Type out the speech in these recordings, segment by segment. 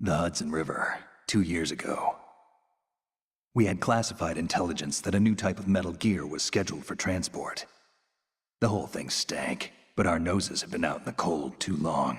The Hudson River, 2 years ago. We had classified intelligence that a new type of metal gear was scheduled for transport. The whole thing stank, but our noses have been out in the cold too long.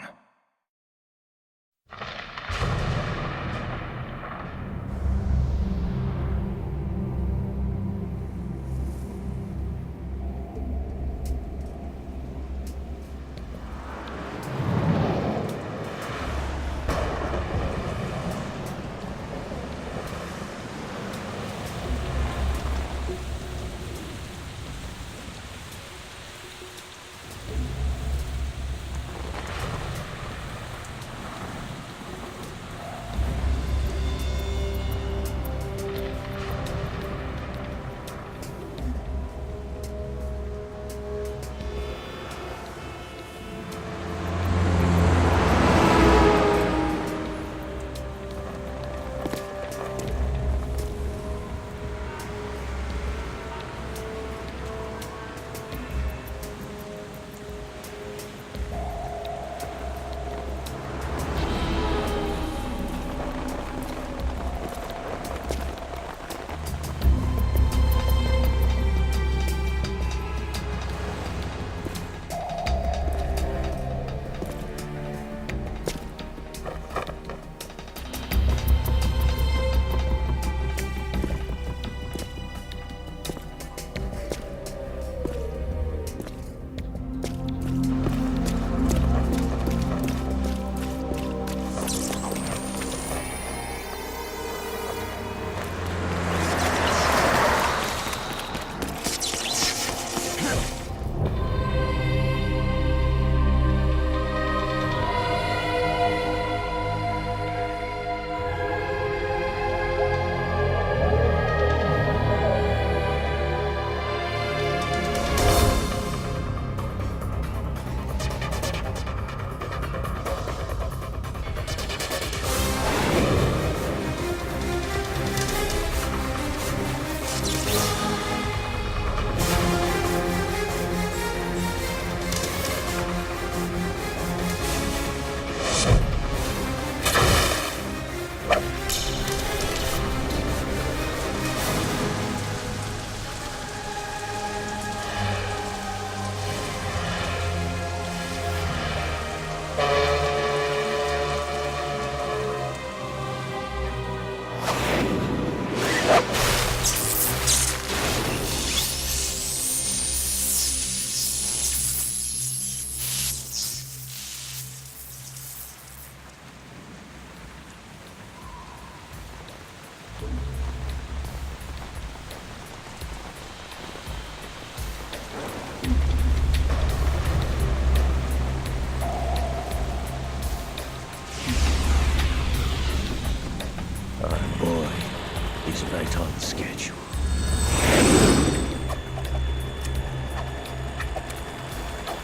He's right on schedule.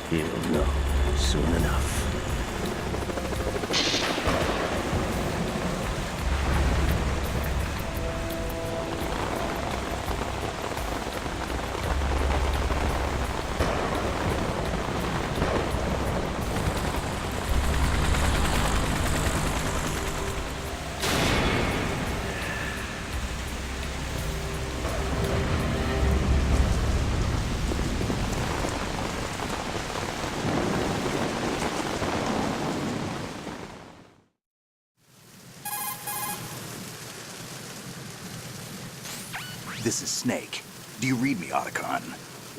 He'll know soon enough. This is Snake. Do you read me, Otacon?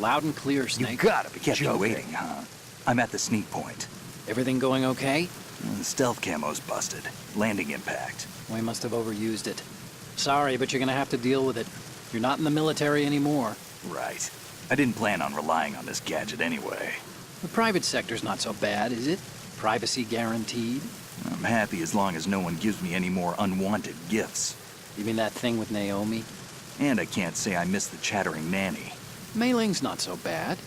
Loud and clear, Snake. You gotta be kept Joking. waiting, huh? I'm at the sneak point. Everything going okay? The stealth camo's busted. Landing impact. We must have overused it. Sorry, but you're gonna have to deal with it. You're not in the military anymore. Right. I didn't plan on relying on this gadget anyway. The private sector's not so bad, is it? Privacy guaranteed? I'm happy as long as no one gives me any more unwanted gifts. You mean that thing with Naomi? And I can't say I miss the chattering nanny. Mei Ling's not so bad.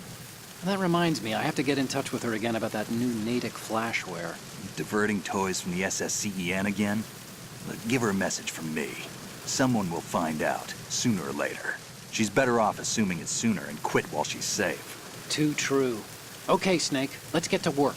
That reminds me, I have to get in touch with her again about that new Natick flashware. Diverting toys from the SSCEN again? Look, give her a message from me. Someone will find out, sooner or later. She's better off assuming it's sooner and quit while she's safe. Too true. Okay, Snake, let's get to work.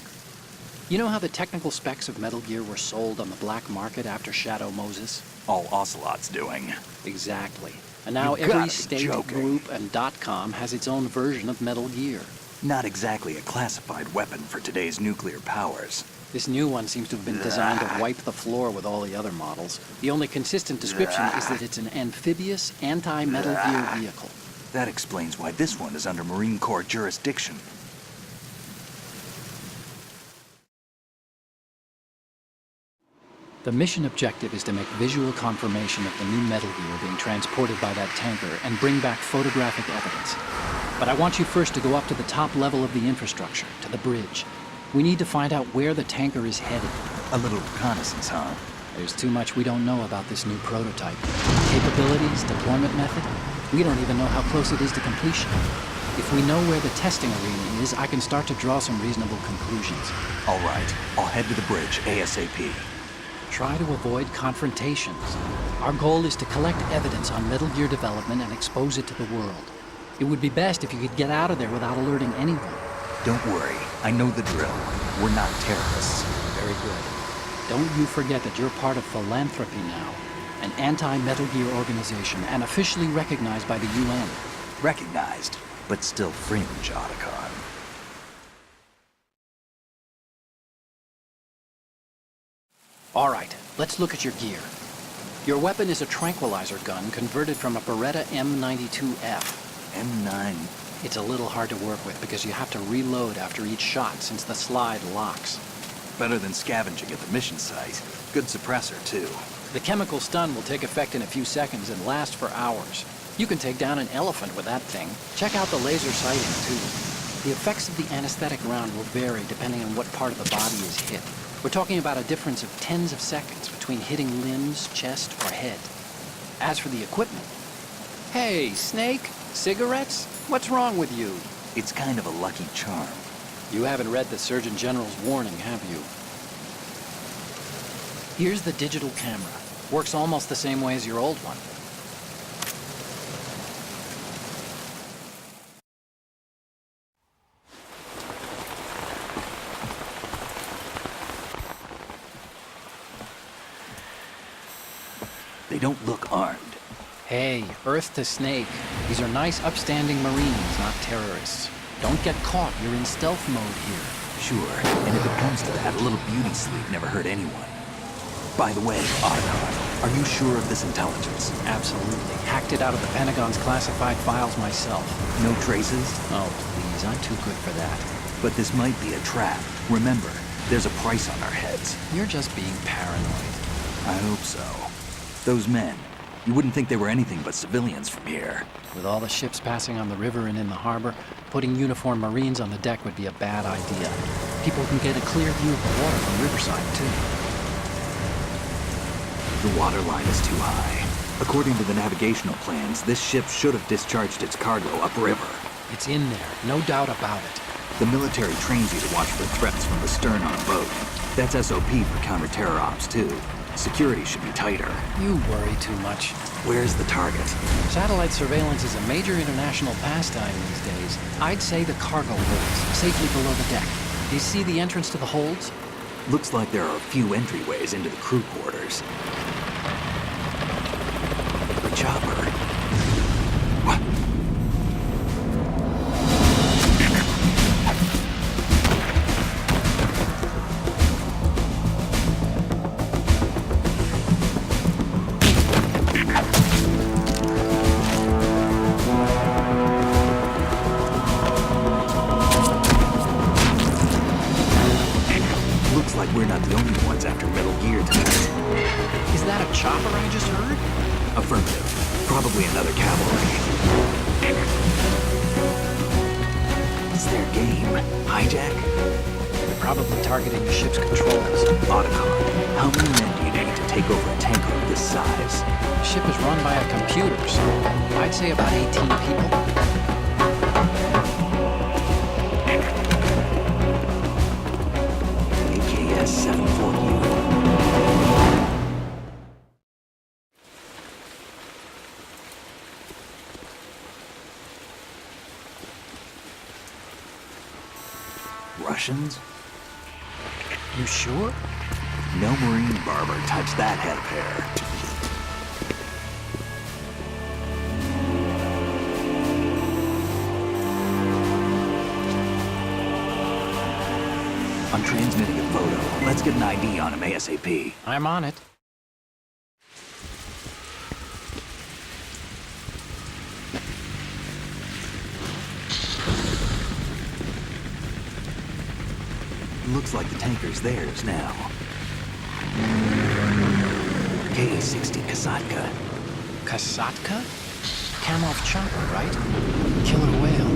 You know how the technical specs of Metal Gear were sold on the black market after Shadow Moses? All Ocelot's doing. Exactly. And now You gotta every be state, joking. group, and .com has its own version of Metal Gear. Not exactly a classified weapon for today's nuclear powers. This new one seems to have been designed to wipe the floor with all the other models. The only consistent description is that it's an amphibious, anti-Metal Gear vehicle. That explains why this one is under Marine Corps jurisdiction. The mission objective is to make visual confirmation of the new Metal Gear being transported by that tanker and bring back photographic evidence. But I want you first to go up to the top level of the infrastructure, to the bridge. We need to find out where the tanker is headed. A little reconnaissance, huh? There's too much we don't know about this new prototype. Capabilities, deployment method. We don't even know how close it is to completion. If we know where the testing arena is, I can start to draw some reasonable conclusions. All right, I'll head to the bridge ASAP. Try to avoid confrontations. Our goal is to collect evidence on Metal Gear development and expose it to the world. It would be best if you could get out of there without alerting anyone. Don't worry, I know the drill. We're not terrorists. Very good. Don't you forget that you're part of Philanthropy now, an anti-Metal Gear organization and officially recognized by the UN. Recognized, but still fringe, Otacon. All right, let's look at your gear. Your weapon is a tranquilizer gun converted from a Beretta M92F. M9. It's a little hard to work with because you have to reload after each shot since the slide locks. Better than scavenging at the mission site. Good suppressor, too. The chemical stun will take effect in a few seconds and last for hours. You can take down an elephant with that thing. Check out the laser sighting, too. The effects of the anesthetic round will vary depending on what part of the body is hit. We're talking about a difference of tens of seconds between hitting limbs, chest, or head. As for the equipment... Hey, Snake? Cigarettes? What's wrong with you? It's kind of a lucky charm. You haven't read the Surgeon General's warning, have you? Here's the digital camera. Works almost the same way as your old one. They don't look armed. Hey, Earth to Snake. These are nice, upstanding Marines, not terrorists. Don't get caught. You're in stealth mode here. Sure, and if it comes to that, a little beauty sleep never hurt anyone. By the way, Otacon, are you sure of this intelligence? Absolutely. Hacked it out of the Pentagon's classified files myself. No traces? Oh, please. I'm too good for that. But this might be a trap. Remember, there's a price on our heads. You're just being paranoid. I hope so. Those men, you wouldn't think they were anything but civilians from here. With all the ships passing on the river and in the harbor, putting uniformed Marines on the deck would be a bad idea. People can get a clear view of the water from Riverside, too. The water line is too high. According to the navigational plans, this ship should have discharged its cargo upriver. It's in there, no doubt about it. The military trains you to watch for threats from the stern on a boat. That's SOP for counter-terror ops, too. Security should be tighter. You worry too much. Where's the target? Satellite surveillance is a major international pastime these days. I'd say the cargo holds, safely below the deck. Do you see the entrance to the holds? Looks like there are a few entryways into the crew quarters. The chopper. What? Looks like we're not the only ones after Metal Gear tonight. Is that a chopper I just heard? Affirmative. Probably another cavalry. It's their game. Hijack? They're probably targeting the ship's controls. Otacon, how many men do you need to take over a tanker of this size? The ship is run by a computer, so I'd say about 18 people. AKS 74U. Russians? You sure? No marine barber touched that head of hair. I'm transmitting a photo. Let's get an ID on him ASAP. I'm on it. Looks like the tanker's theirs now. KA-60 Kasatka. Kasatka? Kamov chopper, right? Killer whale.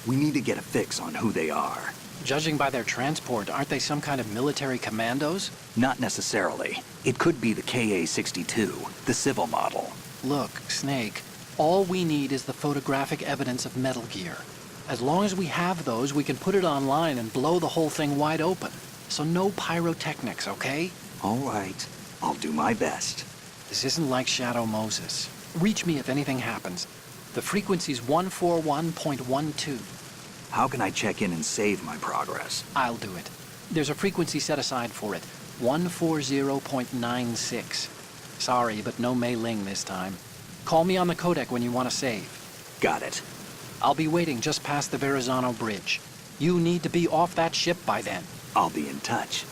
We need to get a fix on who they are. Judging by their transport, aren't they some kind of military commandos? Not necessarily. It could be the KA-62, the civil model. Look, Snake, all we need is the photographic evidence of Metal Gear. As long as we have those, we can put it online and blow the whole thing wide open. So no pyrotechnics, okay? All right. I'll do my best. This isn't like Shadow Moses. Reach me if anything happens. The frequency's 141.12. How can I check in and save my progress? I'll do it. There's a frequency set aside for it. 140.96. Sorry, but no Mei Ling this time. Call me on the codec when you want to save. Got it. I'll be waiting just past the Verrazano Bridge. You need to be off that ship by then. I'll be in touch.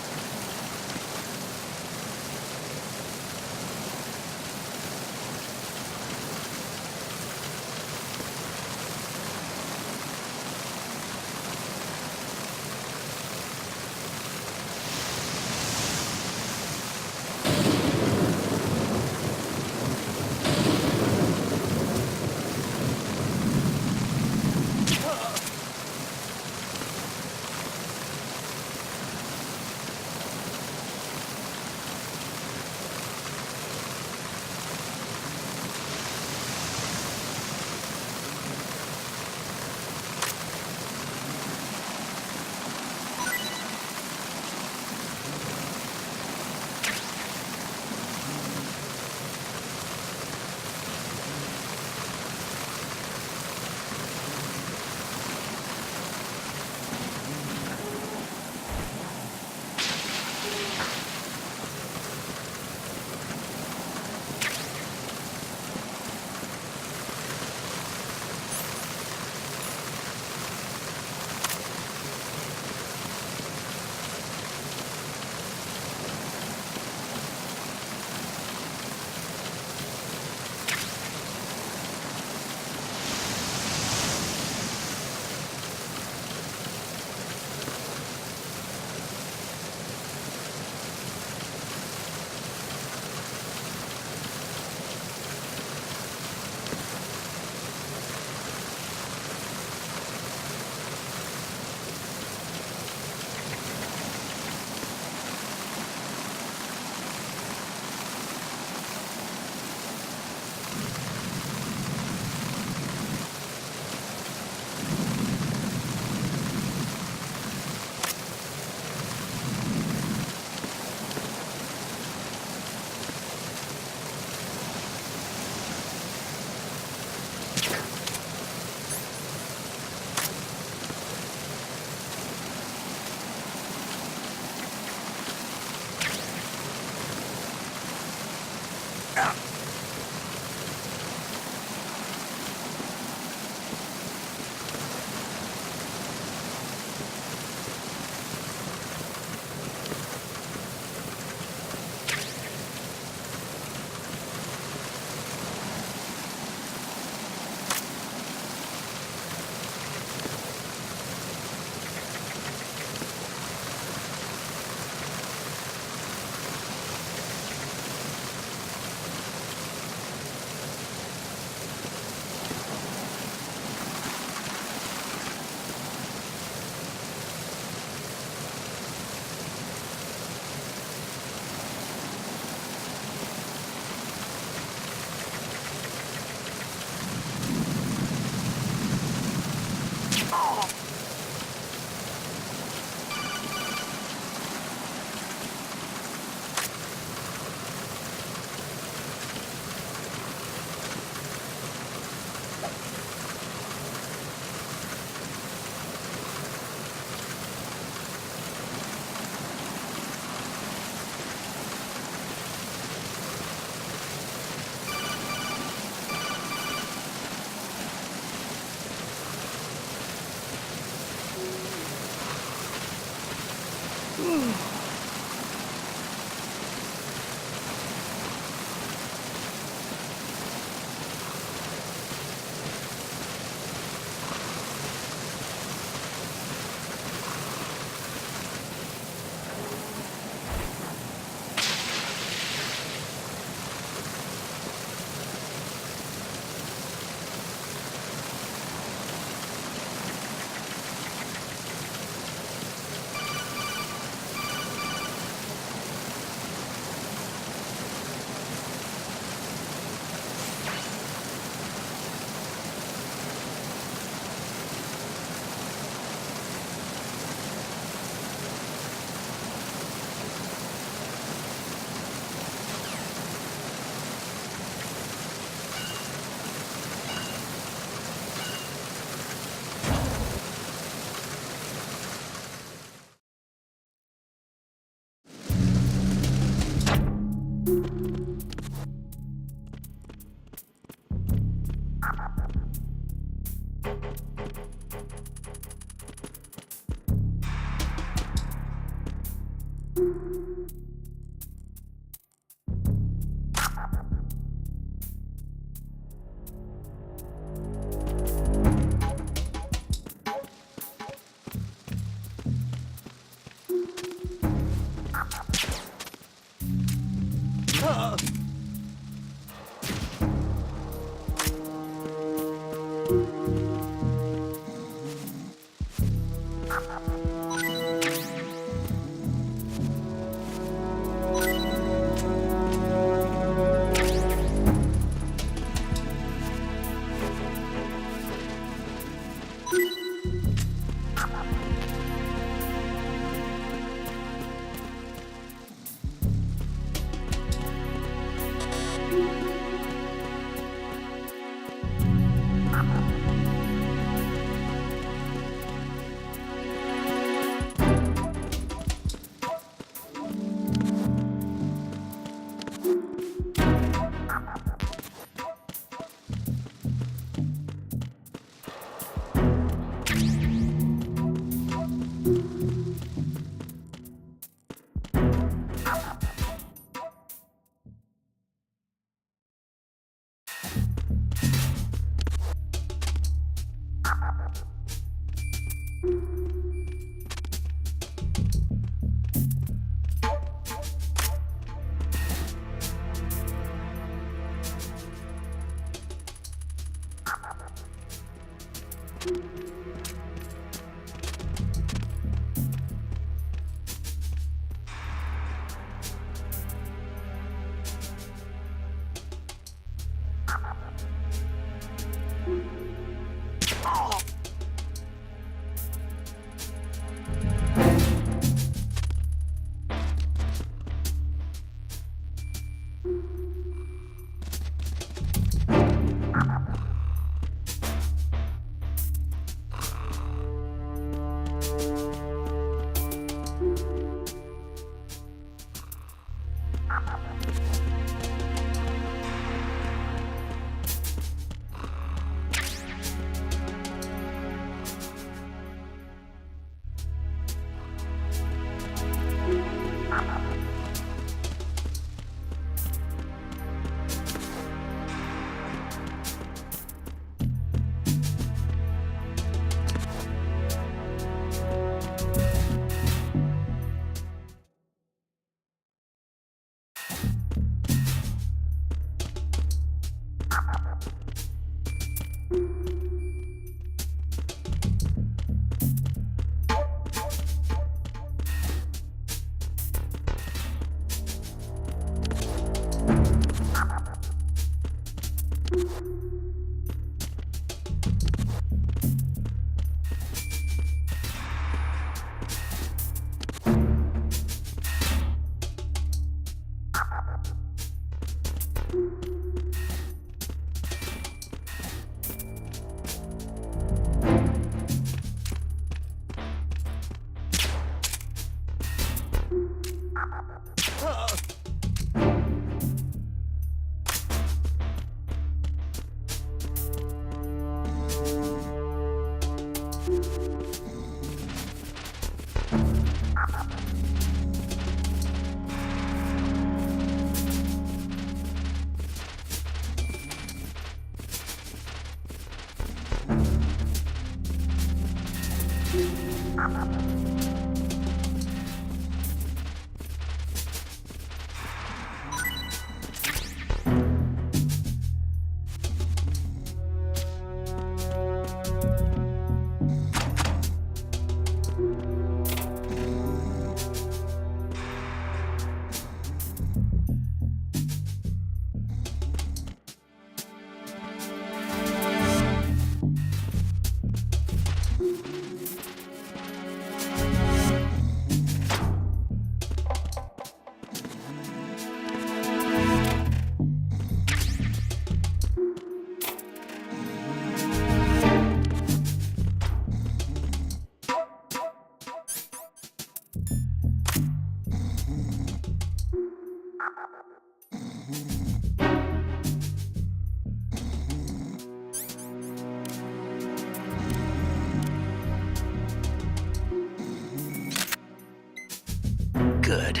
Good.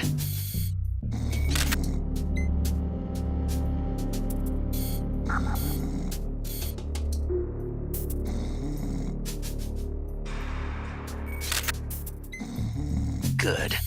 Good.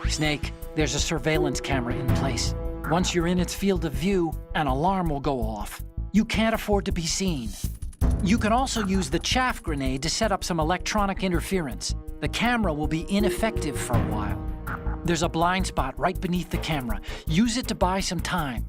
Snake, there's a surveillance camera in place. Once you're in its field of view, an alarm will go off. You can't afford to be seen. You can also use the chaff grenade to set up some electronic interference. The camera will be ineffective for a while. There's a blind spot right beneath the camera. Use it to buy some time.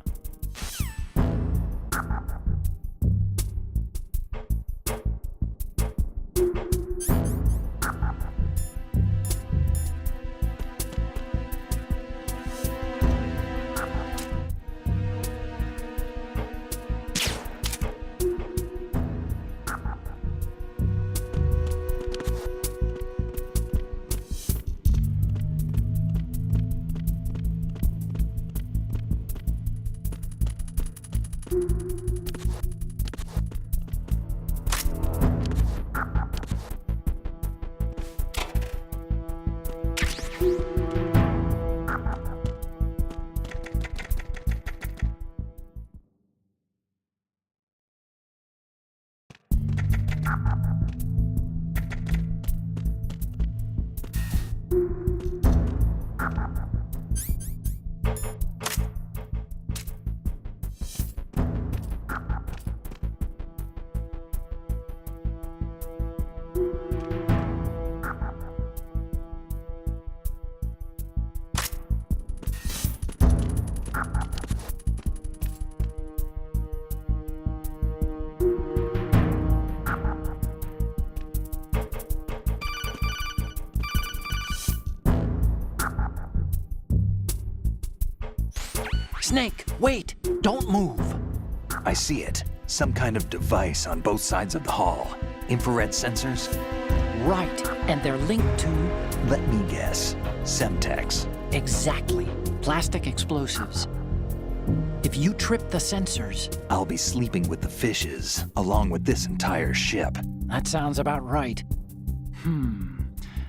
Snake, wait! Don't move! I see it. Some kind of device on both sides of the hall. Infrared sensors? Right, and they're linked to... Let me guess. Semtex. Exactly. Plastic explosives. If you trip the sensors... I'll be sleeping with the fishes, along with this entire ship. That sounds about right.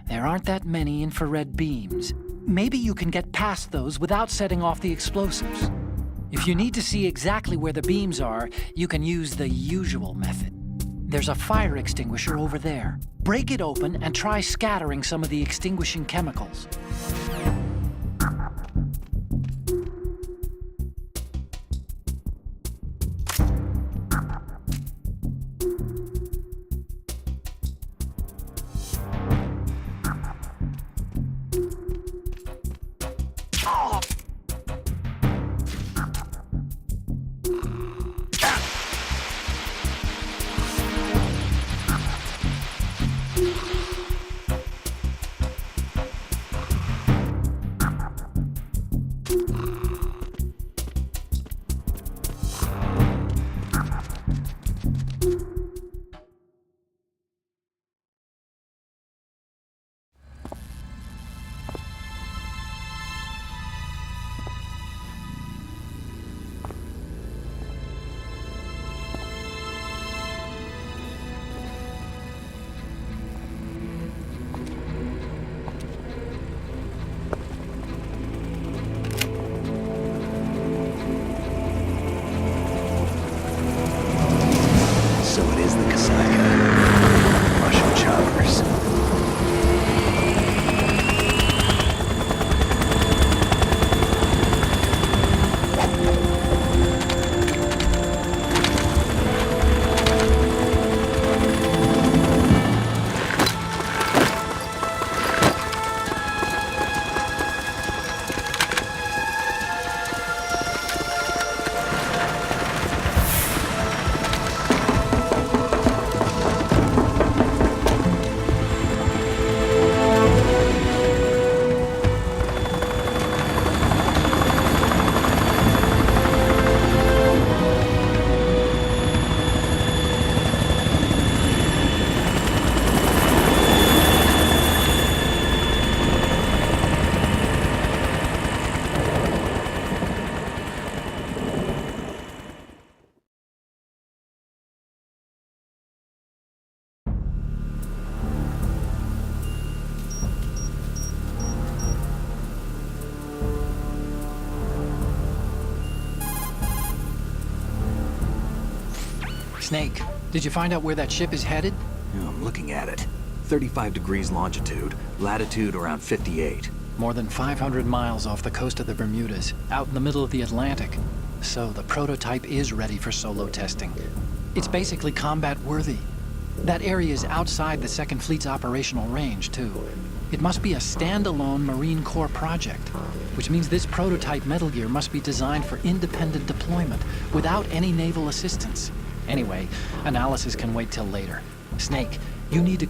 There aren't that many infrared beams. Maybe you can get past those without setting off the explosives. If you need to see exactly where the beams are, you can use the usual method. There's a fire extinguisher over there. Break it open and try scattering some of the extinguishing chemicals. So it is the Kasaka. Russian choppers. Snake, did you find out where that ship is headed? I'm looking at it. 35 degrees longitude, latitude around 58. more than 500 miles off the coast of the Bermudas, out in the middle of the Atlantic. So the prototype is ready for solo testing. It's basically combat-worthy. That area is outside the Second Fleet's operational range, too. It must be a standalone Marine Corps project, which means this prototype Metal Gear must be designed for independent deployment, without any naval assistance. Anyway, analysis can wait till later. Snake, you need to...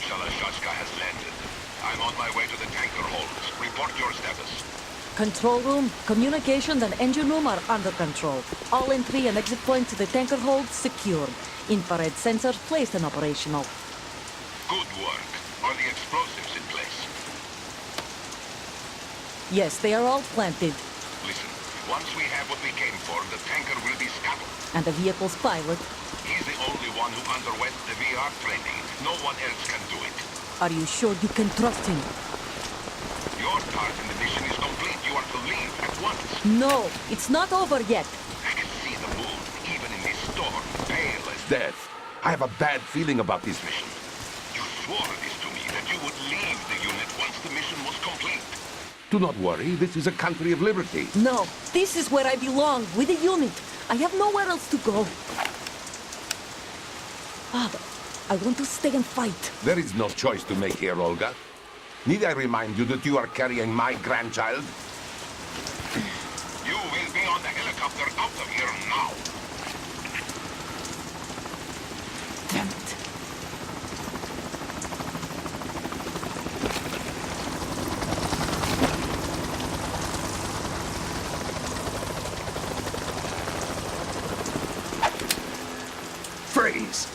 Shalashaska has landed. I'm on my way to the tanker holds. Report your status. Control room, communications and engine room are under control. All entry and exit points to the tanker hold secured. Infrared sensors placed and operational. Good work. Are the explosives in place? Yes, they are all planted. Listen, once we have what we came for, the tanker will be scuttled. And the vehicle's pilot. He's the only one who underwent the VR training. No one else can do it. Are you sure you can trust him? Your part in the mission is complete. You are to leave at once. No, it's not over yet. I can see the moon, even in this storm, pale as death. I have a bad feeling about this mission. You swore this to me, that you would leave the unit once the mission was complete. Do not worry, this is a country of liberty. No, this is where I belong, with the unit. I have nowhere else to go. Father, I want to stay and fight. There is no choice to make here, Olga. Need I remind you that you are carrying my grandchild? You will be on the helicopter out of here now. Damn it. Freeze!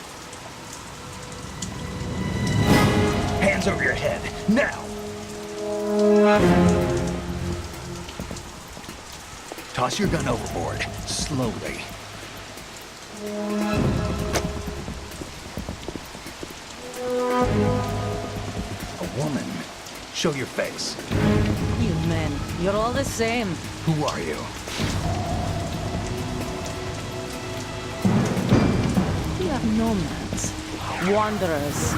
Hands over your head, now! Toss your gun overboard, slowly. A woman. Show your face. You men, you're all the same. Who are you? We are nomads. Wanderers.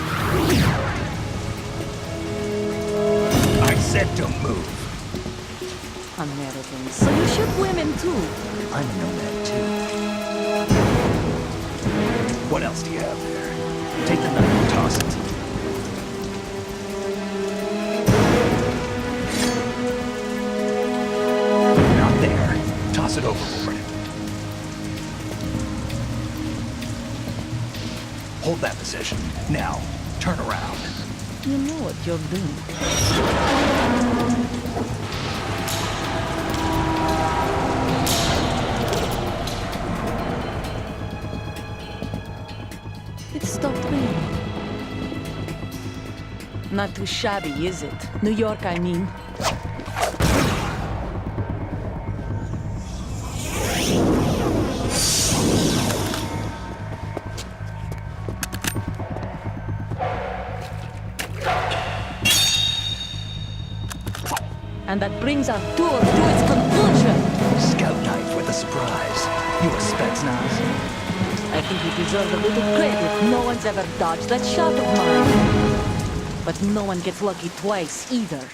I said don't move. Americans. So you shoot women too. I'm a nomad too. What else do you have there? Take the knife and toss it. Not there. Toss it overboard. Hold that position. Now, turn around. You know what you're doing. It stopped raining. Not too shabby, is it? New York, I mean. And that brings our tour to its conclusion. Scout knife with a surprise. You a Spetsnaz? I think you deserve a little credit. No one's ever dodged that shot of mine. But no one gets lucky twice, either.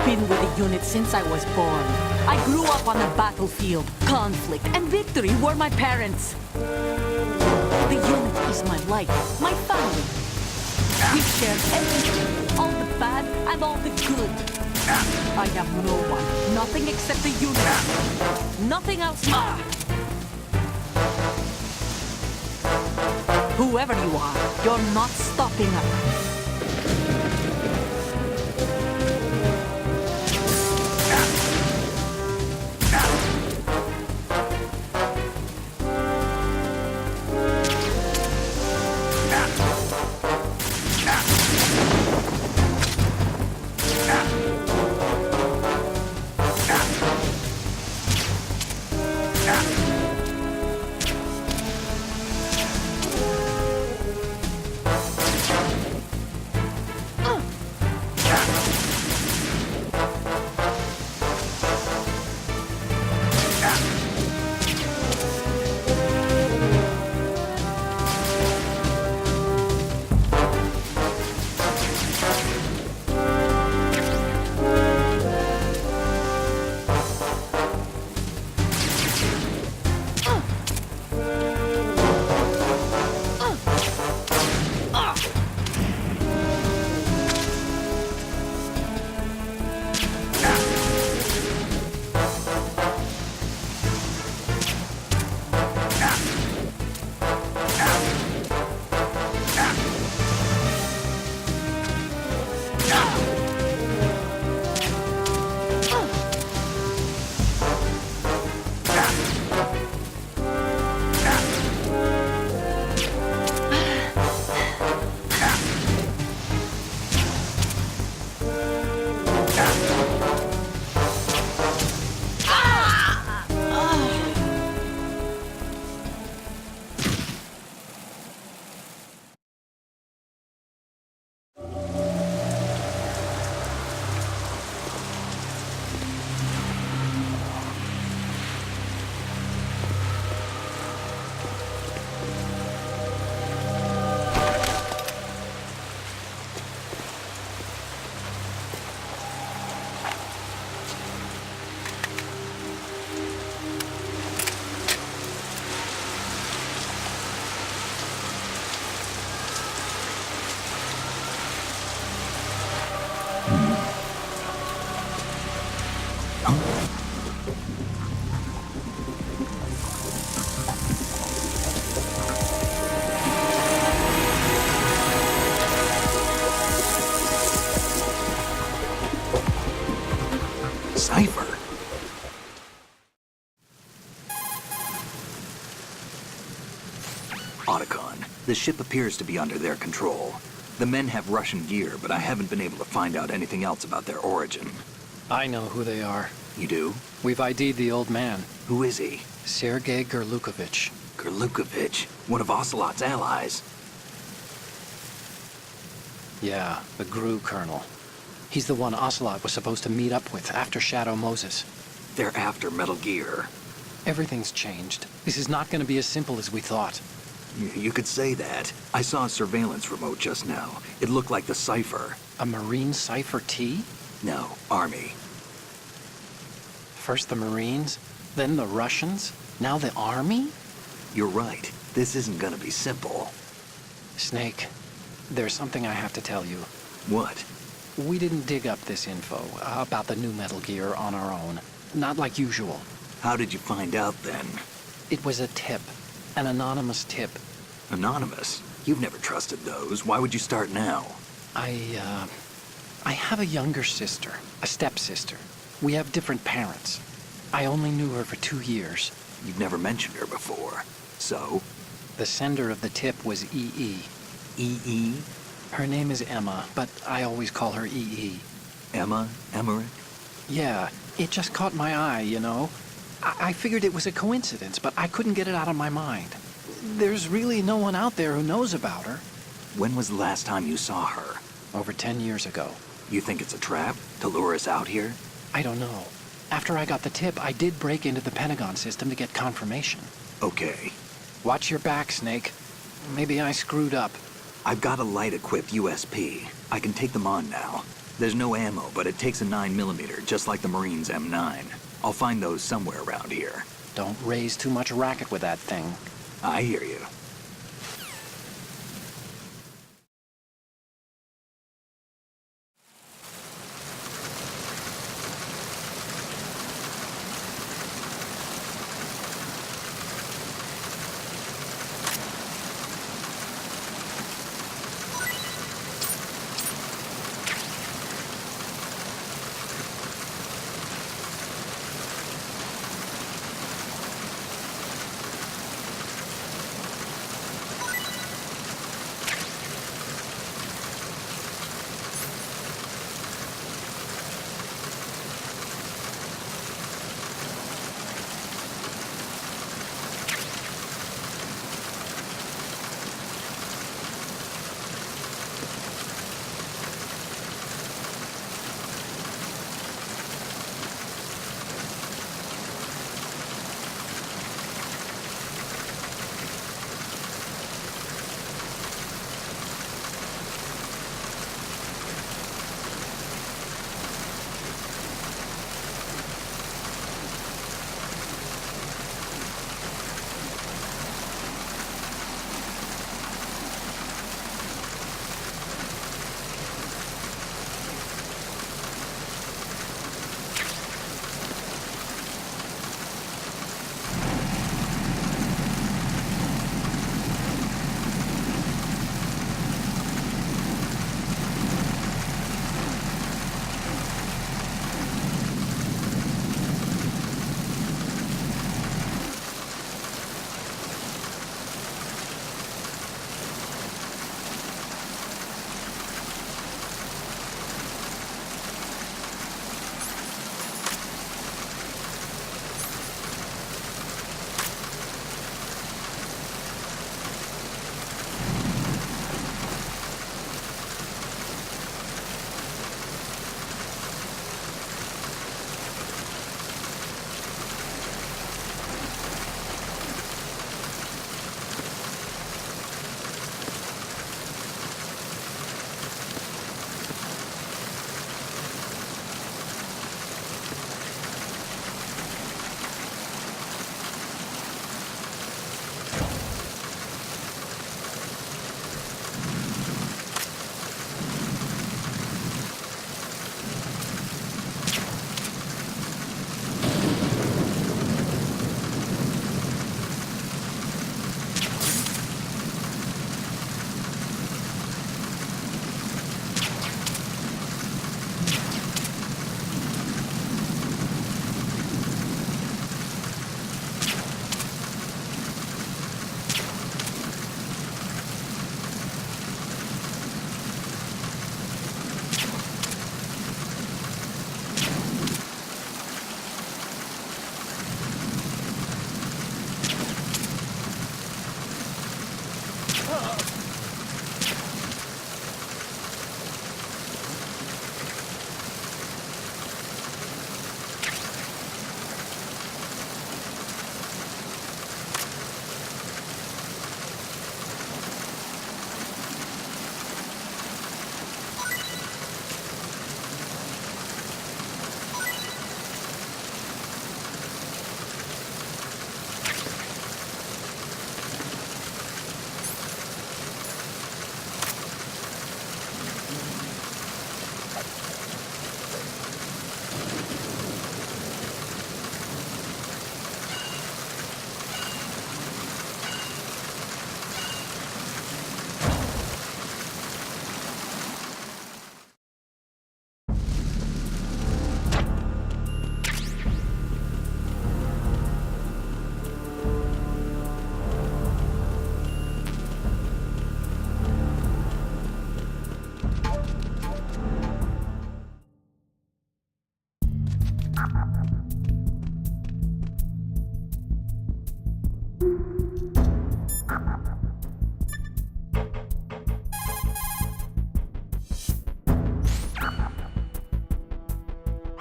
been with the unit since I was born. I grew up on the battlefield. Conflict and victory were my parents. The unit is my life, my family. We shared everything, all the bad and all the good. I have no one, nothing except the unit. Nothing else matters. Whoever you are, you're not stopping us. Cipher? Otacon, the ship appears to be under their control. The men have Russian gear, but I haven't been able to find out anything else about their origin. I know who they are. You do? We've ID'd the old man, Who is he? Sergei Gerlukovich. Gerlukovich, one of Ocelot's allies. Yeah, the GRU colonel. He's the one Ocelot was supposed to meet up with after Shadow Moses. They're after Metal Gear. Everything's changed. This is not going to be as simple as we thought. You could say that. I saw a surveillance remote just now. It looked like the Cipher. A Marine Cipher T? No, Army. First the Marines, then the Russians, now the Army? You're right. This isn't gonna be simple. Snake, there's something I have to tell you. What? We didn't dig up this info about the new Metal Gear on our own. Not like usual. How did you find out then? It was a tip. An anonymous tip. Anonymous? You've never trusted those. Why would you start now? I have a younger sister, a stepsister. We have different parents. I only knew her for 2 years. You've never mentioned her before. So? The sender of the tip was EE. EE? Her name is Emma, but I always call her EE. Emma? Emmerich? Yeah, it just caught my eye, you know? I figured it was a coincidence, but I couldn't get it out of my mind. There's really no one out there who knows about her. When was the last time you saw her? Over 10 years ago. You think it's a trap? To lure us out here? I don't know. After I got the tip, I did break into the Pentagon system to get confirmation. Okay. Watch your back, Snake. Maybe I screwed up. I've got a light-equipped USP. I can take them on now. There's no ammo, but it takes a 9mm, just like the Marines' M9. I'll find those somewhere around here. Don't raise too much racket with that thing. I hear you.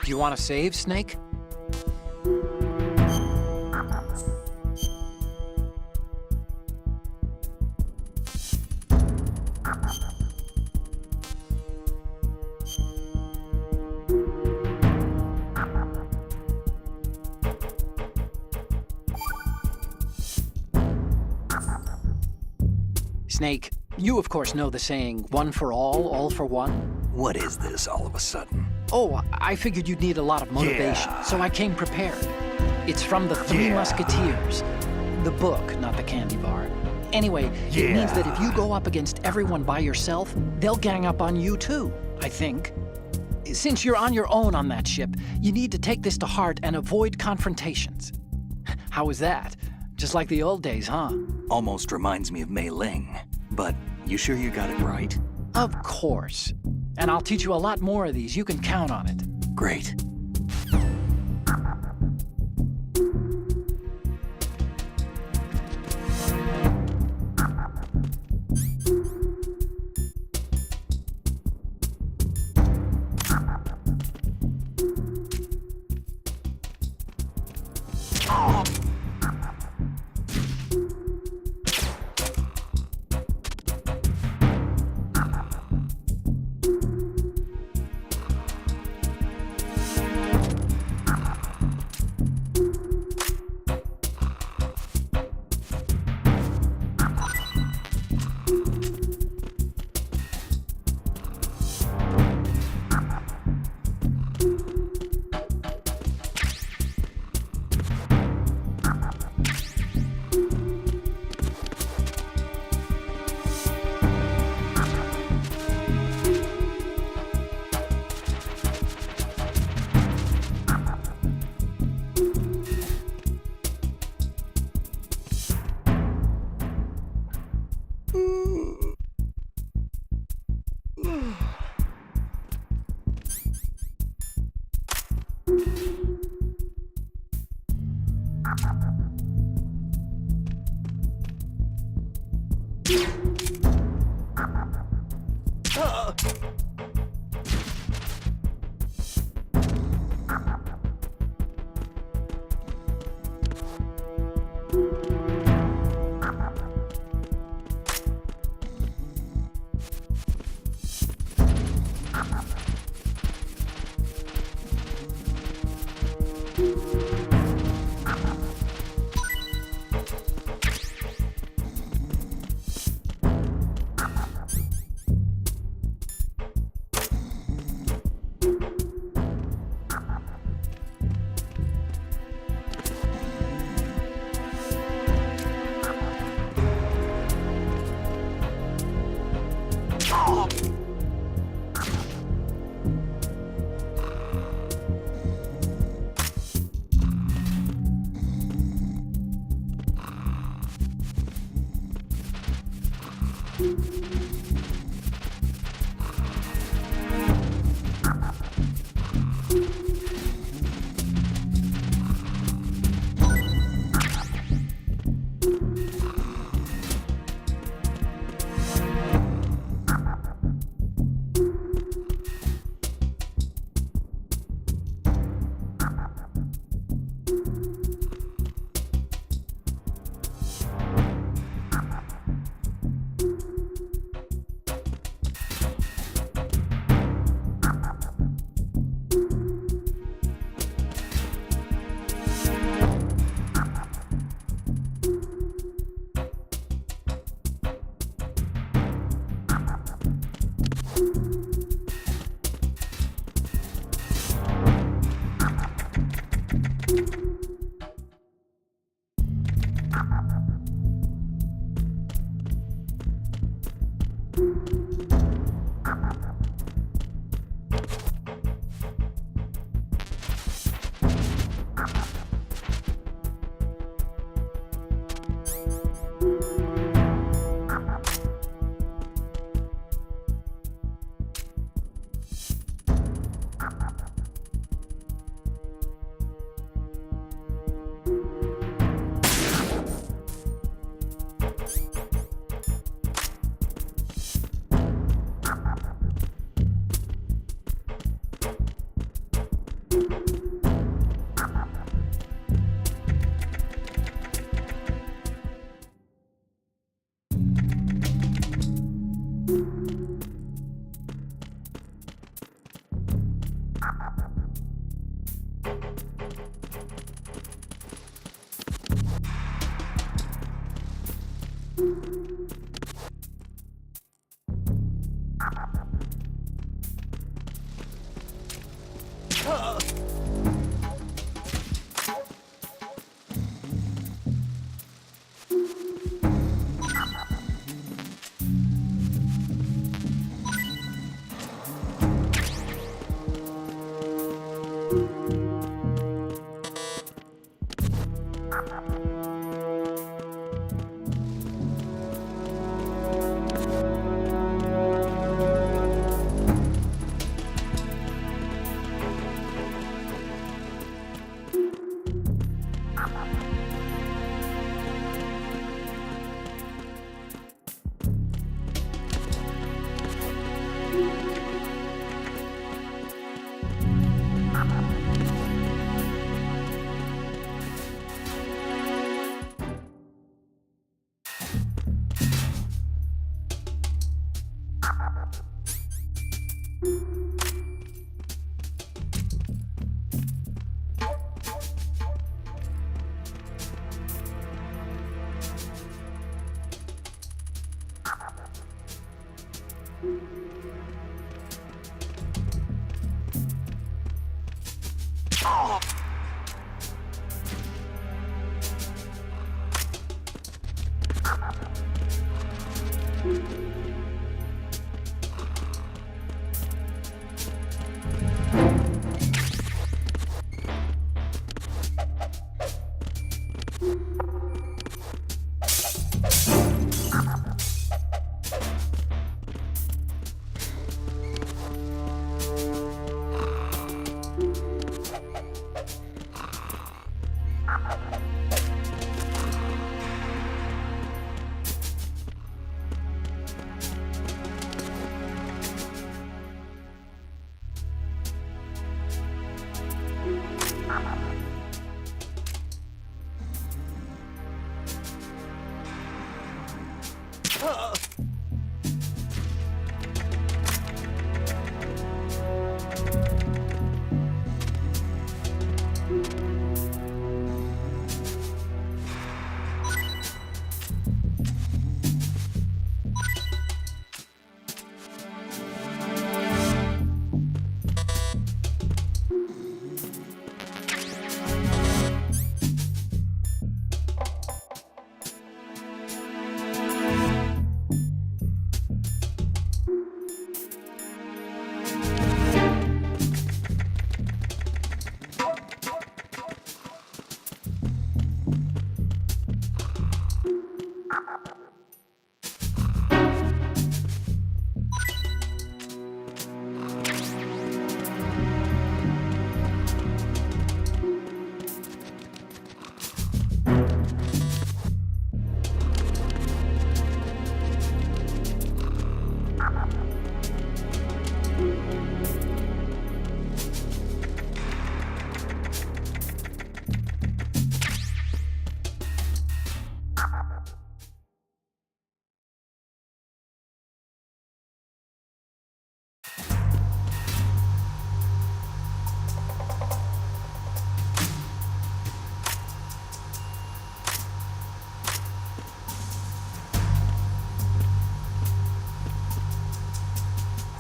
Do you want to save, Snake? Snake, you of course know the saying, one for all for one? What is this all of a sudden? Oh, I figured you'd need a lot of motivation, Yeah. so I came prepared. It's from the Three Yeah. Musketeers. The book, not the candy bar. Anyway, it means that if you go up against everyone by yourself, they'll gang up on you too, I think. Since you're on your own on that ship, you need to take this to heart and avoid confrontations. How was that? Just like the old days, huh? Almost reminds me of Mei Ling. But you sure you got it right? Of course. And I'll teach you a lot more of these. You can count on it. Great.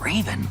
Raven.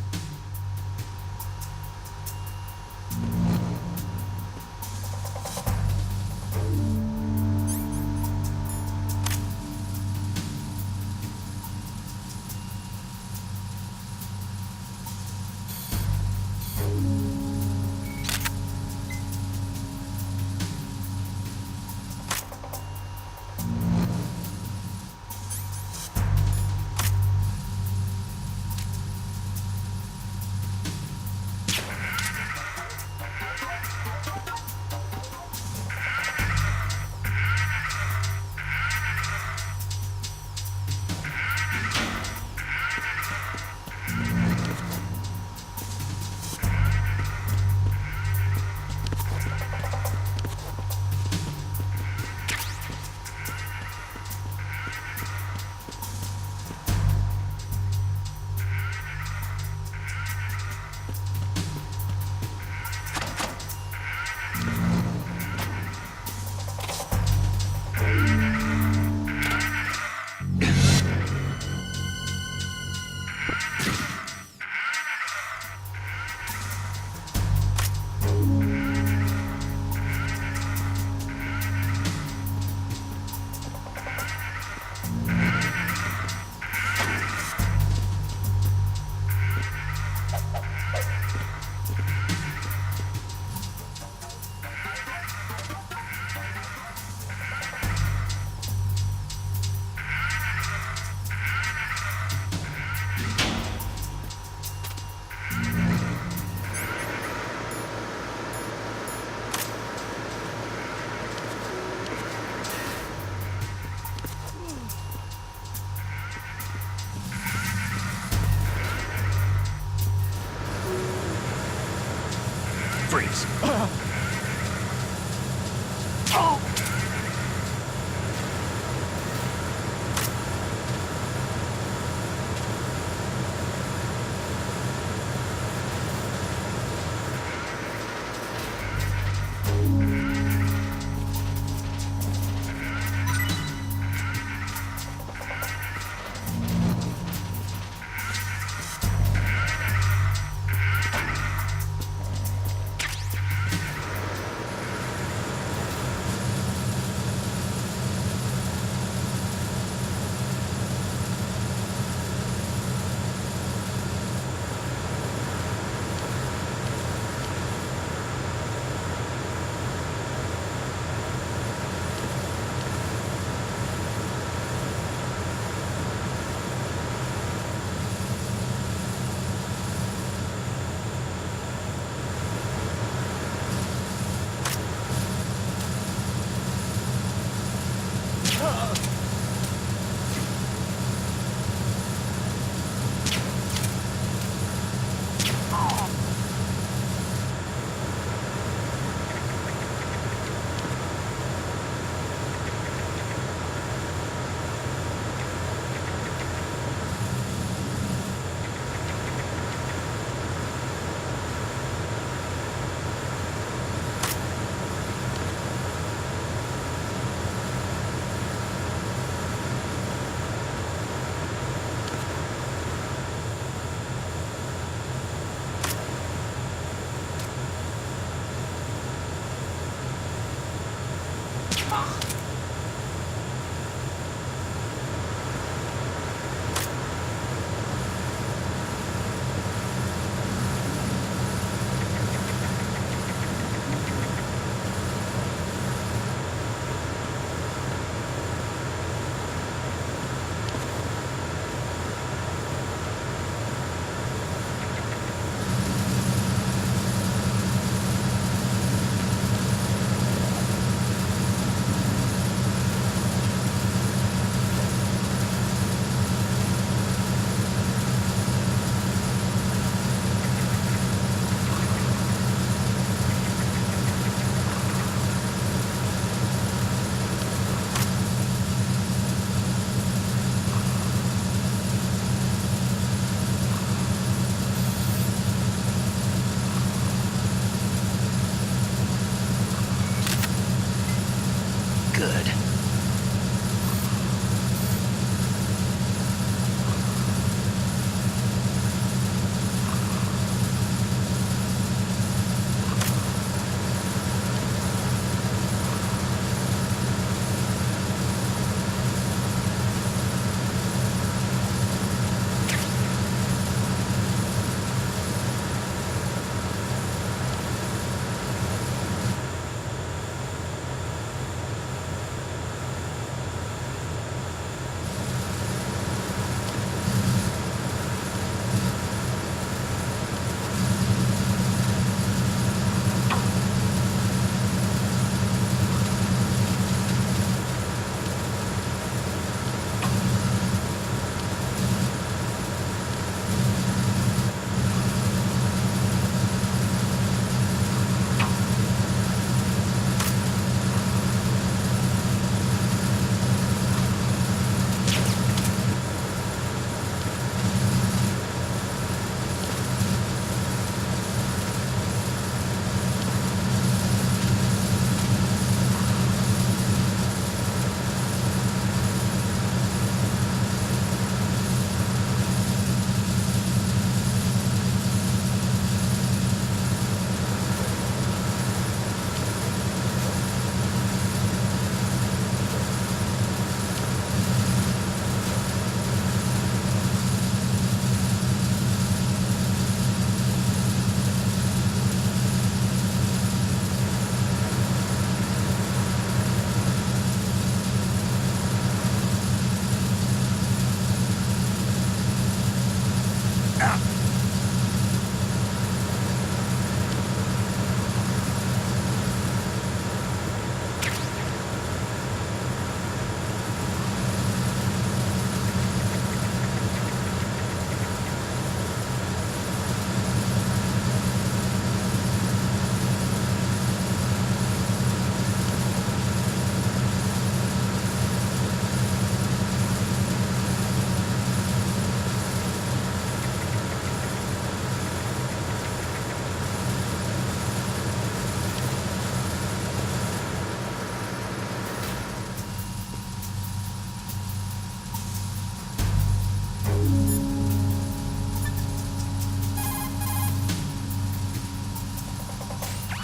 this.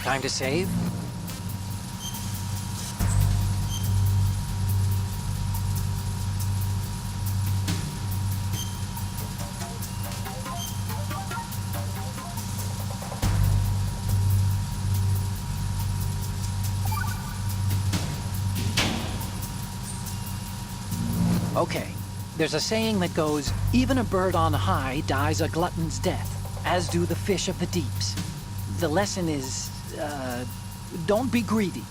Time to save? Okay, there's a saying that goes, even a bird on high dies a glutton's death, as do the fish of the deeps. The lesson is, don't be greedy.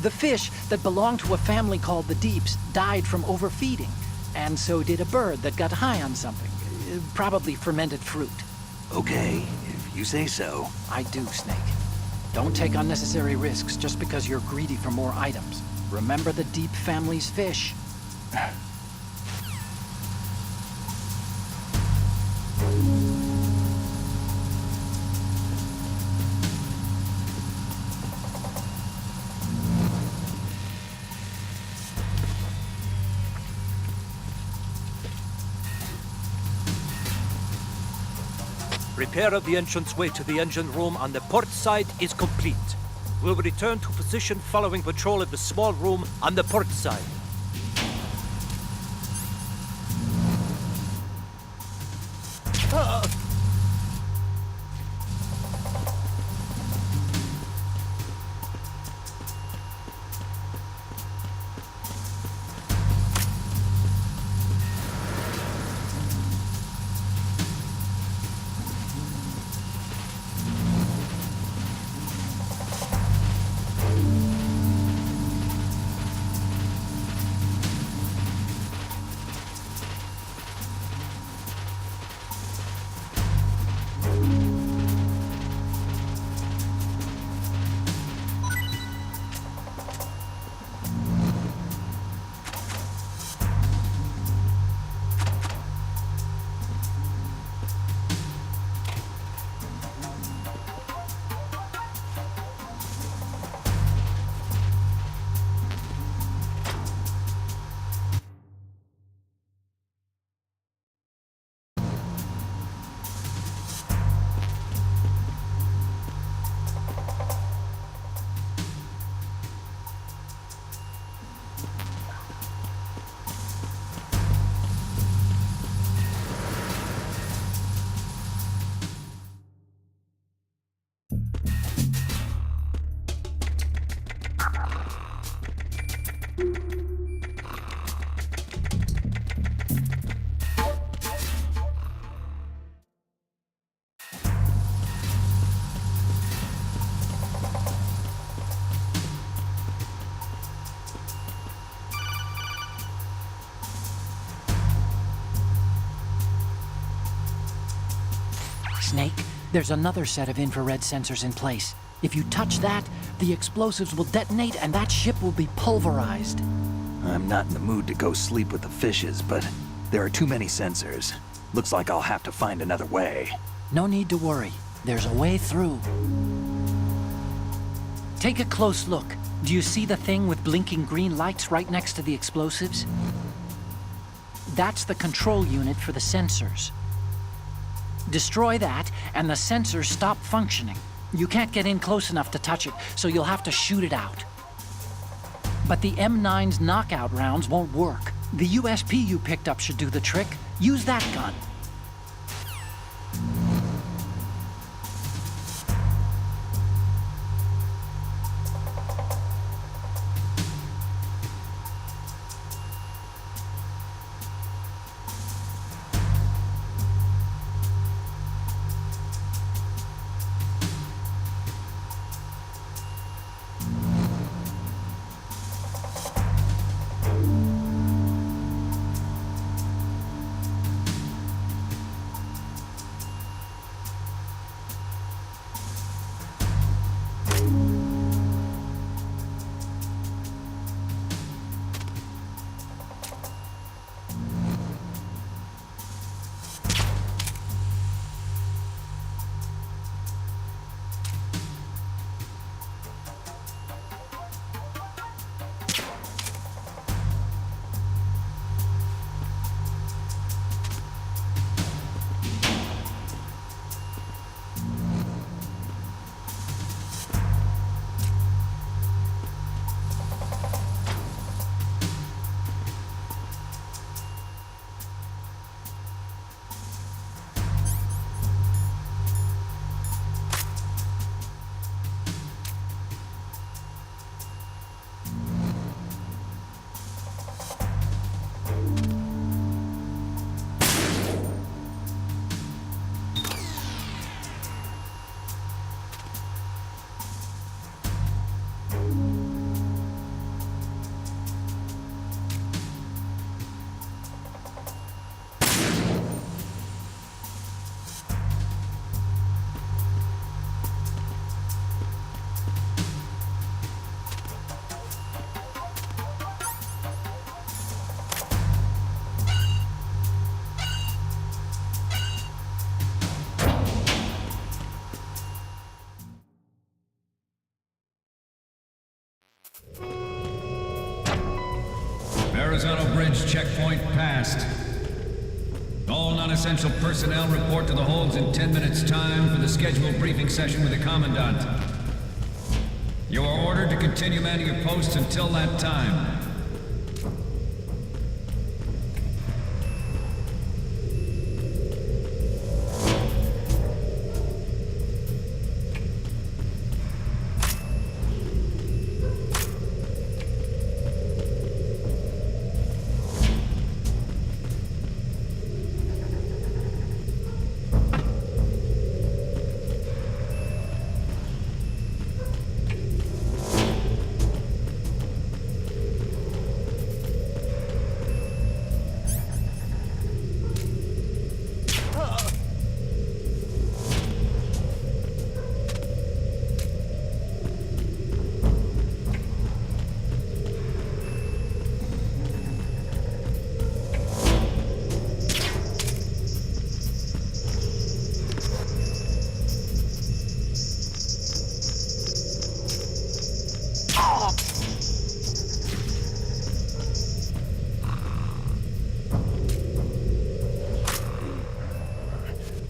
The fish that belonged to a family called the Deeps died from overfeeding, and so did a bird that got high on something, probably fermented fruit. Okay, if you say so. I do, Snake. Don't take unnecessary risks just because you're greedy for more items. Remember the Deep family's fish. Repair of the entranceway to the engine room on the port side is complete. We'll return to position following patrol of the small room on the port side. Snake, there's another set of infrared sensors in place. If you touch that, the explosives will detonate and that ship will be pulverized. I'm not in the mood to go sleep with the fishes, but there are too many sensors. Looks like I'll have to find another way. No need to worry. There's a way through. Take a close look. Do you see the thing with blinking green lights right next to the explosives? That's the control unit for the sensors. Destroy that, and the sensors stop functioning. You can't get in close enough to touch it, so you'll have to shoot it out. But the M9's knockout rounds won't work. The USP you picked up should do the trick. Use that gun. Verrazano Bridge checkpoint passed. All non-essential personnel report to the holds in 10 minutes' time for the scheduled briefing session with the Commandant. You are ordered to continue manning your posts until that time.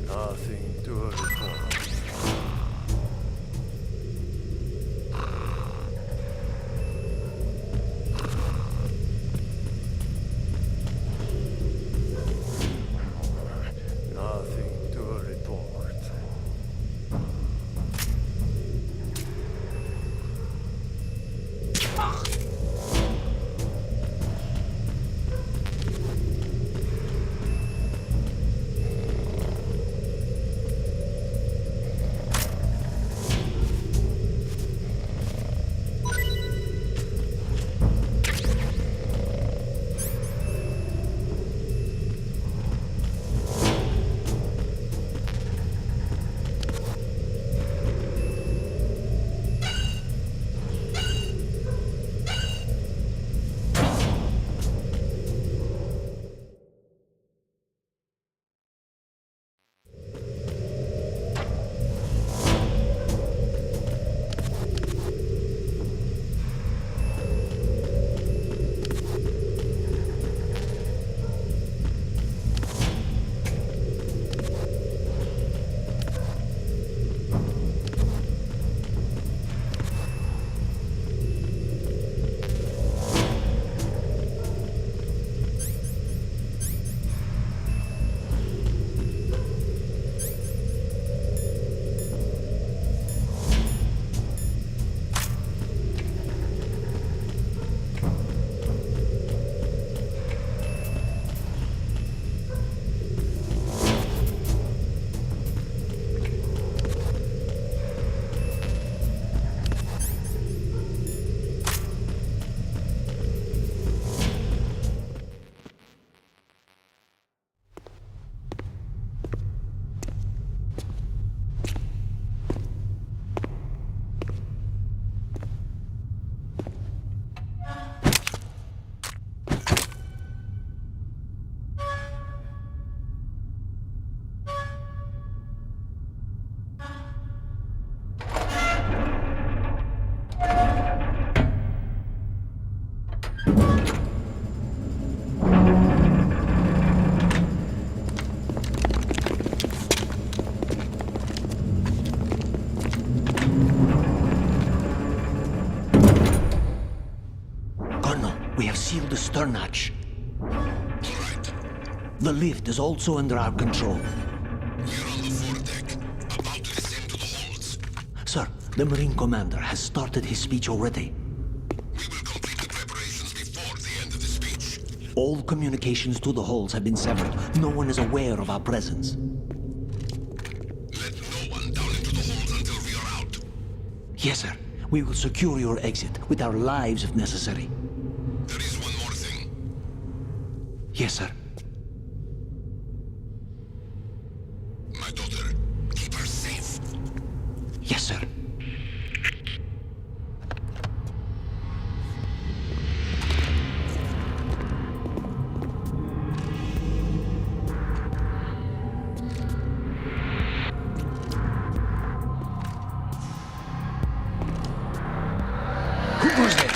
Nothing to report. Nothing to report. We have sealed the stern hatch. The lift is also under our control. We're on the foredeck, about to descend to the holds. Sir, the Marine Commander has started his speech already. We will complete the preparations before the end of the speech. All communications to the holds have been severed. No one is aware of our presence. Let no one down into the holds until we are out. Yes, sir. We will secure your exit with our lives if necessary. There is one more thing. Yes, sir. My daughter, keep her safe. Yes, sir. Who was it?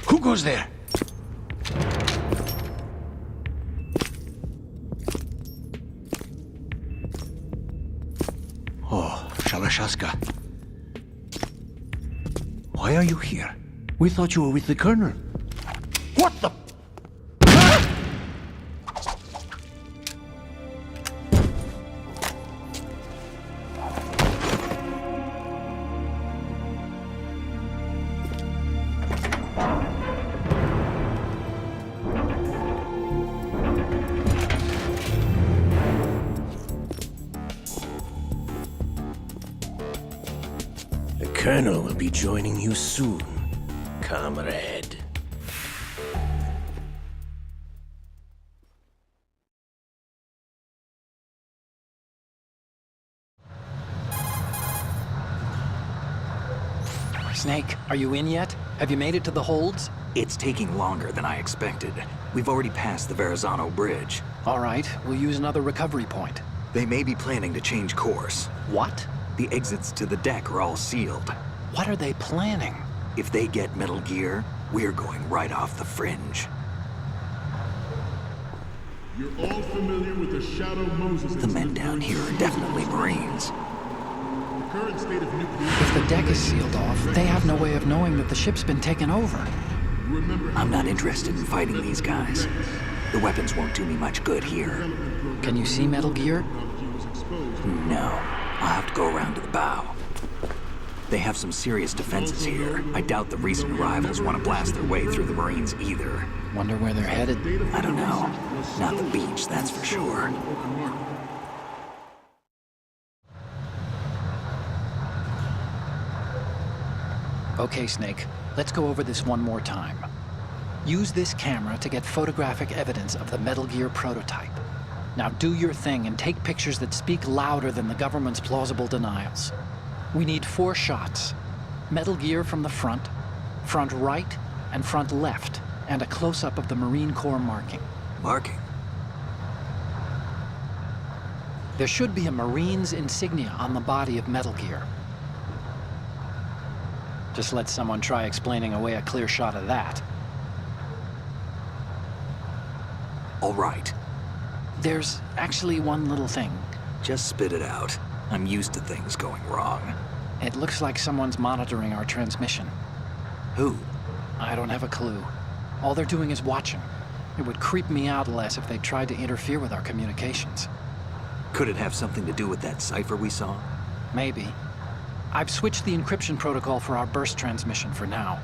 Who goes there? Oh, Shalashaska. Why are you here? We thought you were with the Colonel. What the? The Colonel will be joining you soon, comrade. Snake, are you in yet? Have you made it to the holds? It's taking longer than I expected. We've already passed the Verrazano Bridge. All right, we'll use another recovery point. They may be planning to change course. What? The exits to the deck are all sealed. What are they planning? If they get Metal Gear, we're going right off the fringe. You're all familiar with the Shadow Moses The men down here are definitely Marines. The current state of nuclear... If the deck is sealed off, they have no way of knowing that the ship's been taken over. Remember how I'm not interested in fighting these guys. The weapons won't do me much good here. Can you see Metal Gear? technology was exposed. No, I'll have to go around to the bow. They have some serious defenses here. I doubt the recent arrivals want to blast their way through the Marines either. Wonder where they're headed. I don't know. Not the beach, that's for sure. Okay, Snake, let's go over this one more time. Use this camera to get photographic evidence of the Metal Gear prototype. Now do your thing and take pictures that speak louder than the government's plausible denials. We need 4 shots. Metal Gear from the front right, and front left, and a close-up of the Marine Corps marking. Marking? There should be a Marine's insignia on the body of Metal Gear. Just let someone try explaining away a clear shot of that. All right. There's actually one little thing. Just spit it out. I'm used to things going wrong. It looks like someone's monitoring our transmission. Who? I don't have a clue. All they're doing is watching. It would creep me out less if they tried to interfere with our communications. Could it have something to do with that cipher we saw? Maybe. I've switched the encryption protocol for our burst transmission for now.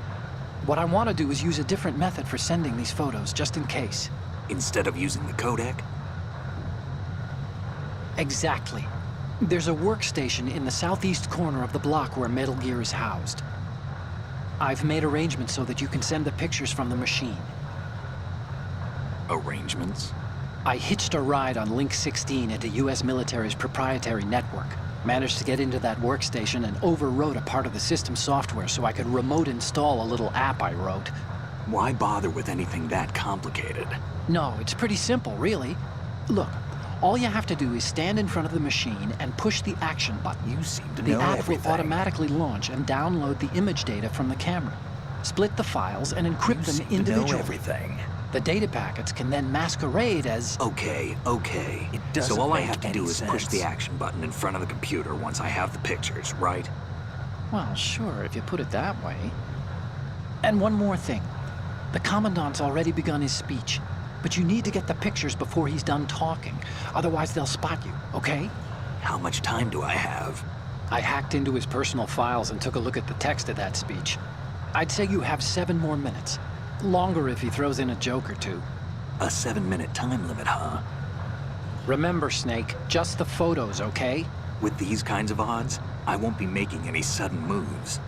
What I want to do is use a different method for sending these photos, just in case. Instead of using the codec? Exactly. There's a workstation in the southeast corner of the block where Metal Gear is housed. I've made arrangements so that you can send the pictures from the machine. Arrangements? I hitched a ride on Link 16 into US military's proprietary network. Managed to get into that workstation and overwrote a part of the system software so I could remote install a little app I wrote. Why bother with anything that complicated? No, it's pretty simple, really. Look, all you have to do is stand in front of the machine and push the action button. You seem to The know app everything. will automatically launch and download the image data from the camera. Split the files and encrypt You them seem to know individually. everything. The data packets can then masquerade as... Okay. It doesn't So all I make have to any do is push the sense. action button in front of the computer once I have the pictures, right? Well, sure, if you put it that way. And one more thing. The Commandant's already begun his speech, but you need to get the pictures before he's done talking. Otherwise, they'll spot you, okay? How much time do I have? I hacked into his personal files and took a look at the text of that speech. I'd say you have 7 more minutes. Longer if he throws in a joke or two. A 7-minute time limit, huh? Remember, Snake, just the photos, okay? With these kinds of odds, I won't be making any sudden moves.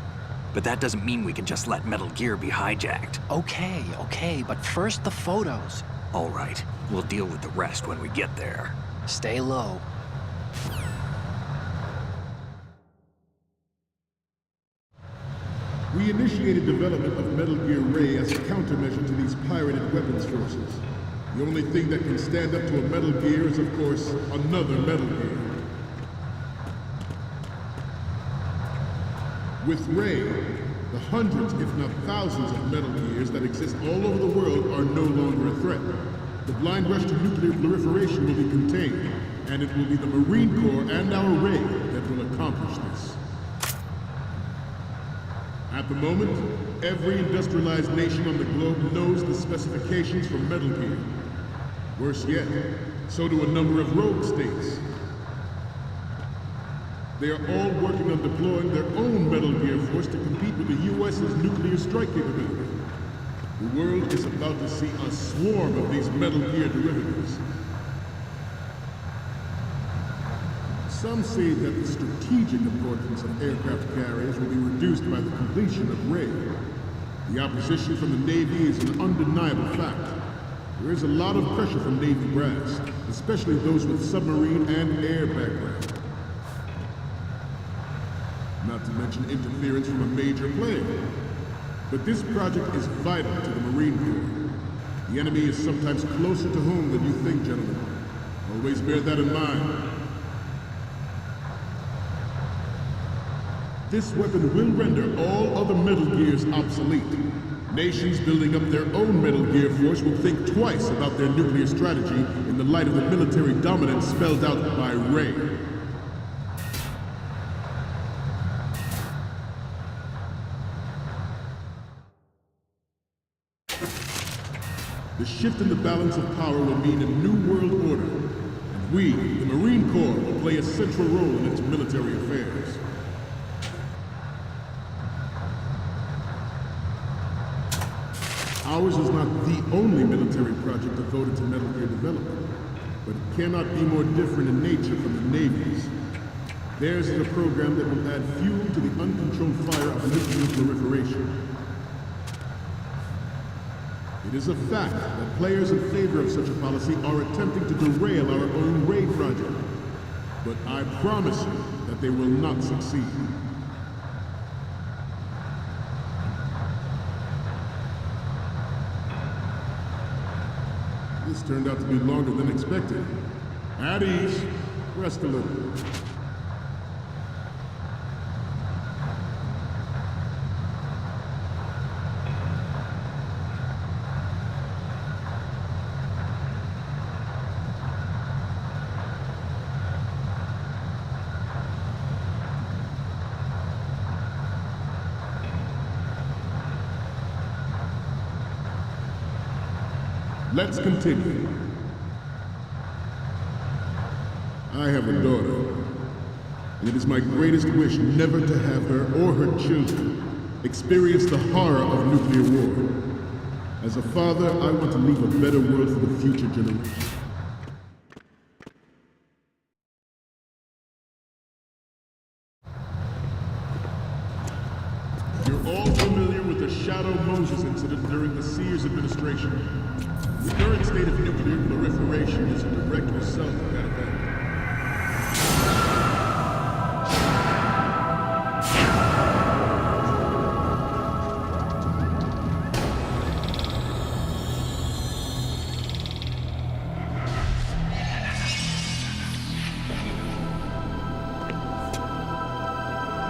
But that doesn't mean we can just let Metal Gear be hijacked. Okay, but first the photos. All right, we'll deal with the rest when we get there. Stay low. We initiated development of Metal Gear Ray as a countermeasure to these pirated weapons forces. The only thing that can stand up to a Metal Gear is, of course, another Metal Gear. With Ray, the hundreds, if not thousands, of Metal Gears that exist all over the world are no longer a threat. The blind rush to nuclear proliferation will be contained, and it will be the Marine Corps and our Ray that will accomplish this. At the moment, every industrialized nation on the globe knows the specifications for Metal Gear. Worse yet, so do a number of rogue states. They are all working on deploying their own Metal Gear force to compete with the U.S.'s nuclear strike capability. The world is about to see a swarm of these Metal Gear derivatives. Some say that the strategic importance of aircraft carriers will be reduced by the completion of Ray. The opposition from the Navy is an undeniable fact. There is a lot of pressure from Navy brass, especially those with submarine and air background. Not to mention interference from a major player. But this project is vital to the Marine Corps. The enemy is sometimes closer to home than you think, gentlemen. Always bear that in mind. This weapon will render all other Metal Gears obsolete. Nations building up their own Metal Gear force will think twice about their nuclear strategy in the light of the military dominance spelled out by Ray. The shift in the balance of power will mean a new world order, and we, the Marine Corps, will play a central role in its military affairs. Ours is not the only military project devoted to Metal Gear development, but it cannot be more different in nature from the Navy's. Theirs is a program that will add fuel to the uncontrolled fire of nuclear proliferation. It is a fact that players in favor of such a policy are attempting to derail our own Ray project. But I promise you that they will not succeed. This turned out to be longer than expected. At ease. Rest a little. Let's continue. I have a daughter, and it is my greatest wish never to have her or her children experience the horror of nuclear war. As a father, I want to leave a better world for the future generations. You're all familiar with the Shadow Moses incident during the Sears administration. The current state of nuclear proliferation is a direct result of that event.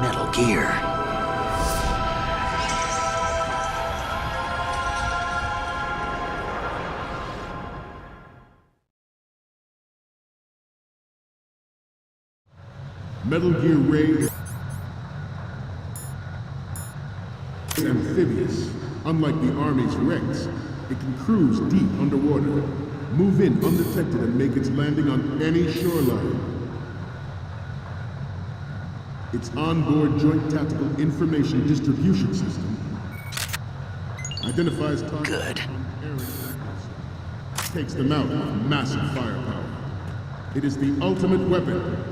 Metal Gear. Metal Gear Ray is amphibious. Unlike the Army's Rex, it can cruise deep underwater, move in undetected and make its landing on any shoreline. Its onboard Joint Tactical Information Distribution System identifies targets Good. on aerial accuracy, takes them out with massive firepower. It is the ultimate weapon.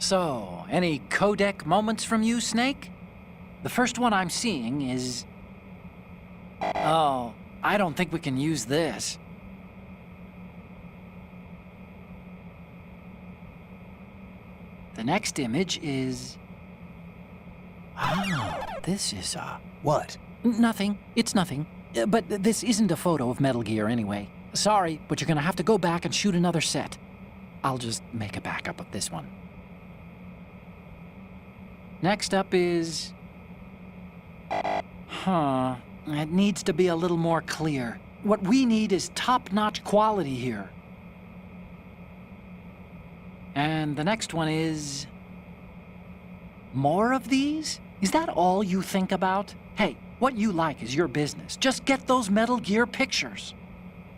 So, any codec moments from you, Snake? The first one I'm seeing is... Oh, I don't think we can use this. The next image is... Oh, this is, What? Nothing. It's nothing. But this isn't a photo of Metal Gear anyway. Sorry, but you're gonna have to go back and shoot another set. I'll just make a backup of this one. Next up is... It needs to be a little more clear. What we need is top-notch quality here. And the next one is... More of these? Is that all you think about? Hey, what you like is your business. Just get those Metal Gear pictures.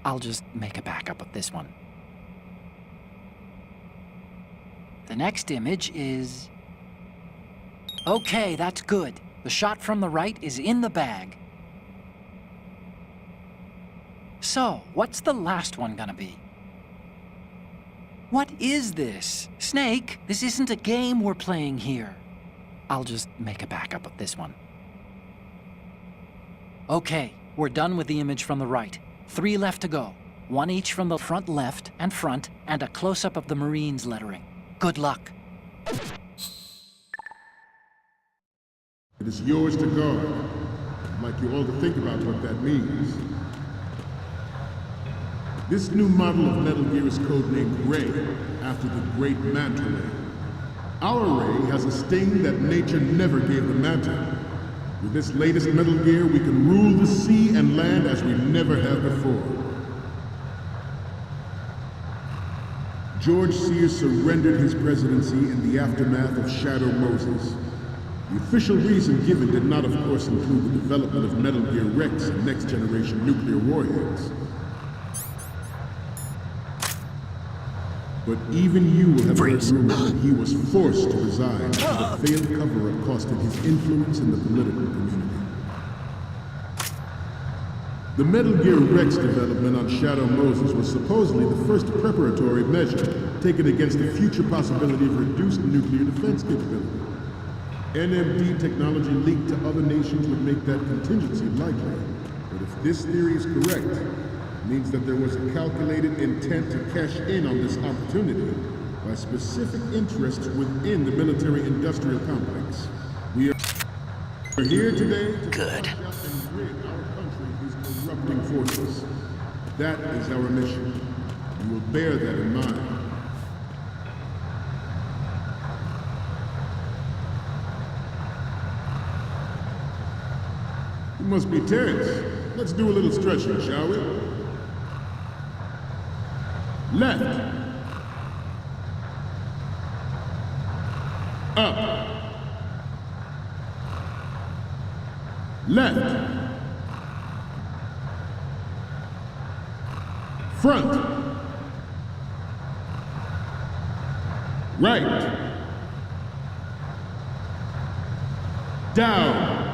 I'll just make a backup of this one. The next image is... Okay, that's good. The shot from the right is in the bag. So, what's the last one gonna be? What is this? Snake, this isn't a game we're playing here. I'll just make a backup of this one. Okay, we're done with the image from the right. 3 left to go. 1 each from the front left and front, and a close-up of the Marines lettering. Good luck. It is yours to guard. I'd like you all to think about what that means. This new model of Metal Gear is codenamed Ray, after the great Manta Ray. Our Ray has a sting that nature never gave the Manta. With this latest Metal Gear, we can rule the sea and land as we never have before. George Sears surrendered his presidency in the aftermath of Shadow Moses. The official reason given did not, of course, include the development of Metal Gear Rex and next-generation nuclear warheads. But even you will have heard rumors that he was forced to resign after the failed cover-up costed his influence in the political community. The Metal Gear Rex development on Shadow Moses was supposedly the first preparatory measure taken against the future possibility of reduced nuclear defense capability. NMD technology leaked to other nations would make that contingency likely. But if this theory is correct, it means that there was a calculated intent to cash in on this opportunity by specific interests within the military-industrial complex. We are here today to Good. and rid our country of these corrupting forces. That is our mission. You will bear that in mind. You must be tense. Let's do a little stretching, shall we? Left. Up. Left. Front. Right. Down.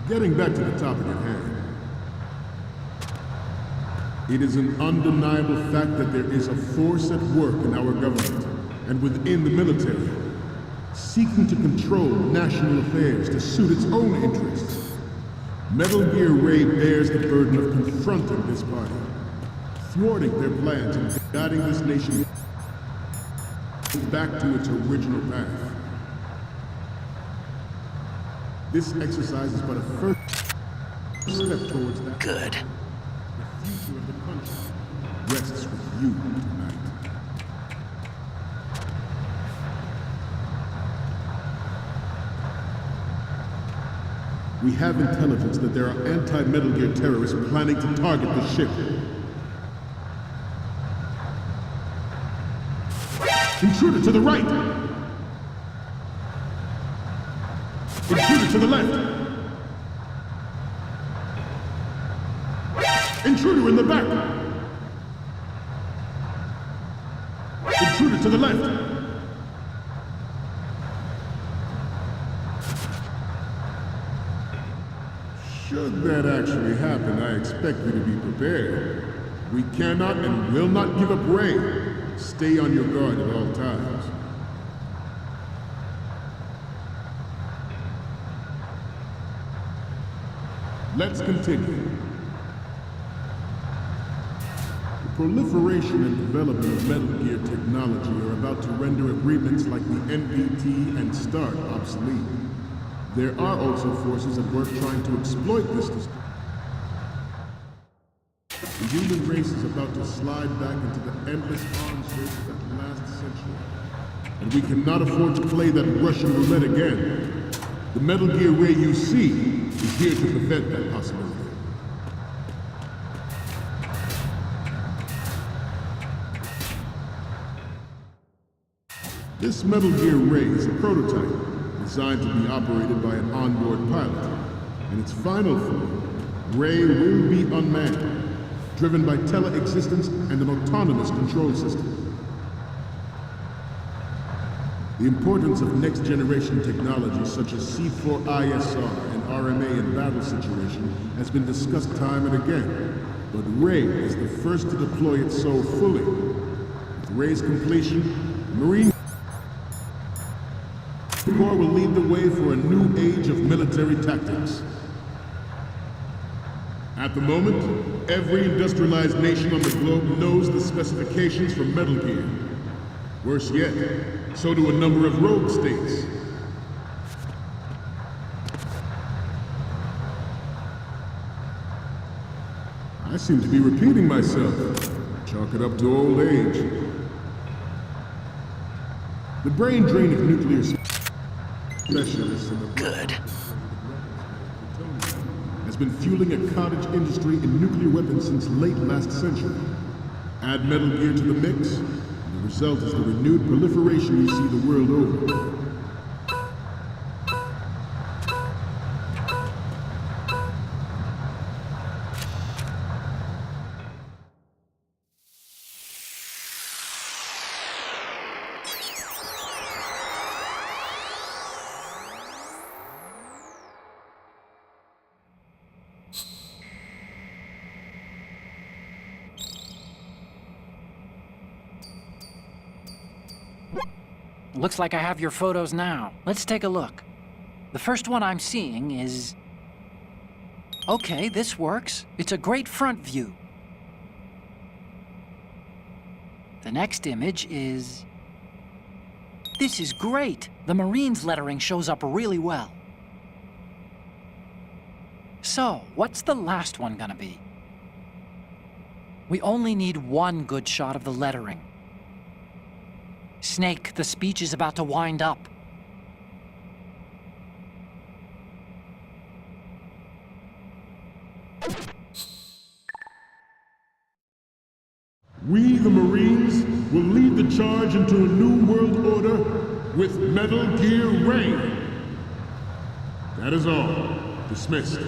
Getting back to the topic at hand. It is an undeniable fact that there is a force at work in our government and within the military, seeking to control national affairs to suit its own interests. Metal Gear Ray bears the burden of confronting this party, thwarting their plans and guiding this nation back to its original path. This exercise is but a first step towards that. Good. The future of the country rests with you tonight. We have intelligence that there are anti-Metal Gear terrorists planning to target the ship. Intruder to the right! Intruder to the left! Intruder in the back! Intruder to the left! Should that actually happen, I expect you to be prepared. We cannot and will not give up Ray. Stay on your guard at all times. Let's continue. The proliferation and development of Metal Gear technology are about to render agreements like the NPT and START obsolete. There are also forces at work trying to exploit this destruction. The human race is about to slide back into the endless arms race of that last century. And we cannot afford to play that Russian roulette again. The Metal Gear Ray you see is here to prevent that possibility. This Metal Gear Ray is a prototype designed to be operated by an onboard pilot. In its final form, Ray will be unmanned, driven by tele-existence and an autonomous control system. The importance of next-generation technology such as C4ISR and RMA in battle situation has been discussed time and again, but Ray is the first to deploy it so fully. With Ray's completion, Marine Corps will lead the way for a new age of military tactics. At the moment, every industrialized nation on the globe knows the specifications for Metal Gear. Worse yet, so do a number of rogue states. I seem to be repeating myself. Chalk it up to old age. The brain drain of nuclear specialists in the Good. has been fueling a cottage industry in nuclear weapons since late last century. Add Metal Gear to the mix, and the result is the renewed proliferation you see the world over. Looks like I have your photos now. Let's take a look. The first one I'm seeing is... Okay, this works. It's a great front view. The next image is... This is great. The Marines lettering shows up really well. So, what's the last one gonna be? We only need one good shot of the lettering. Snake, the speech is about to wind up. We, the Marines, will lead the charge into a new world order with Metal Gear Ray. That is all. Dismissed.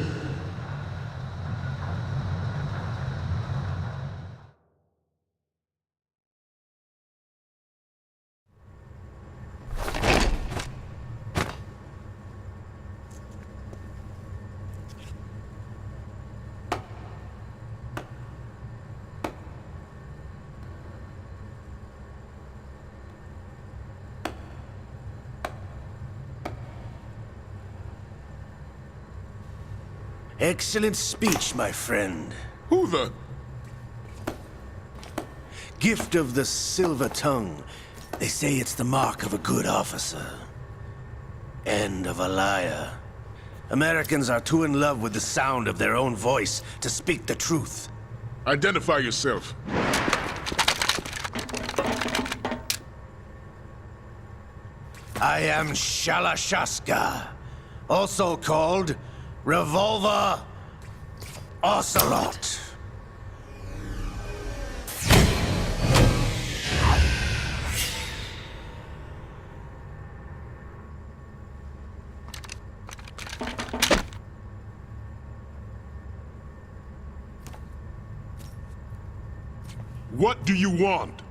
Excellent speech, my friend. Who the? Gift of the silver tongue. They say it's the mark of a good officer. End of a liar. Americans are too in love with the sound of their own voice to speak the truth. Identify yourself. I am Shalashaska, also called Revolver Ocelot. What do you want?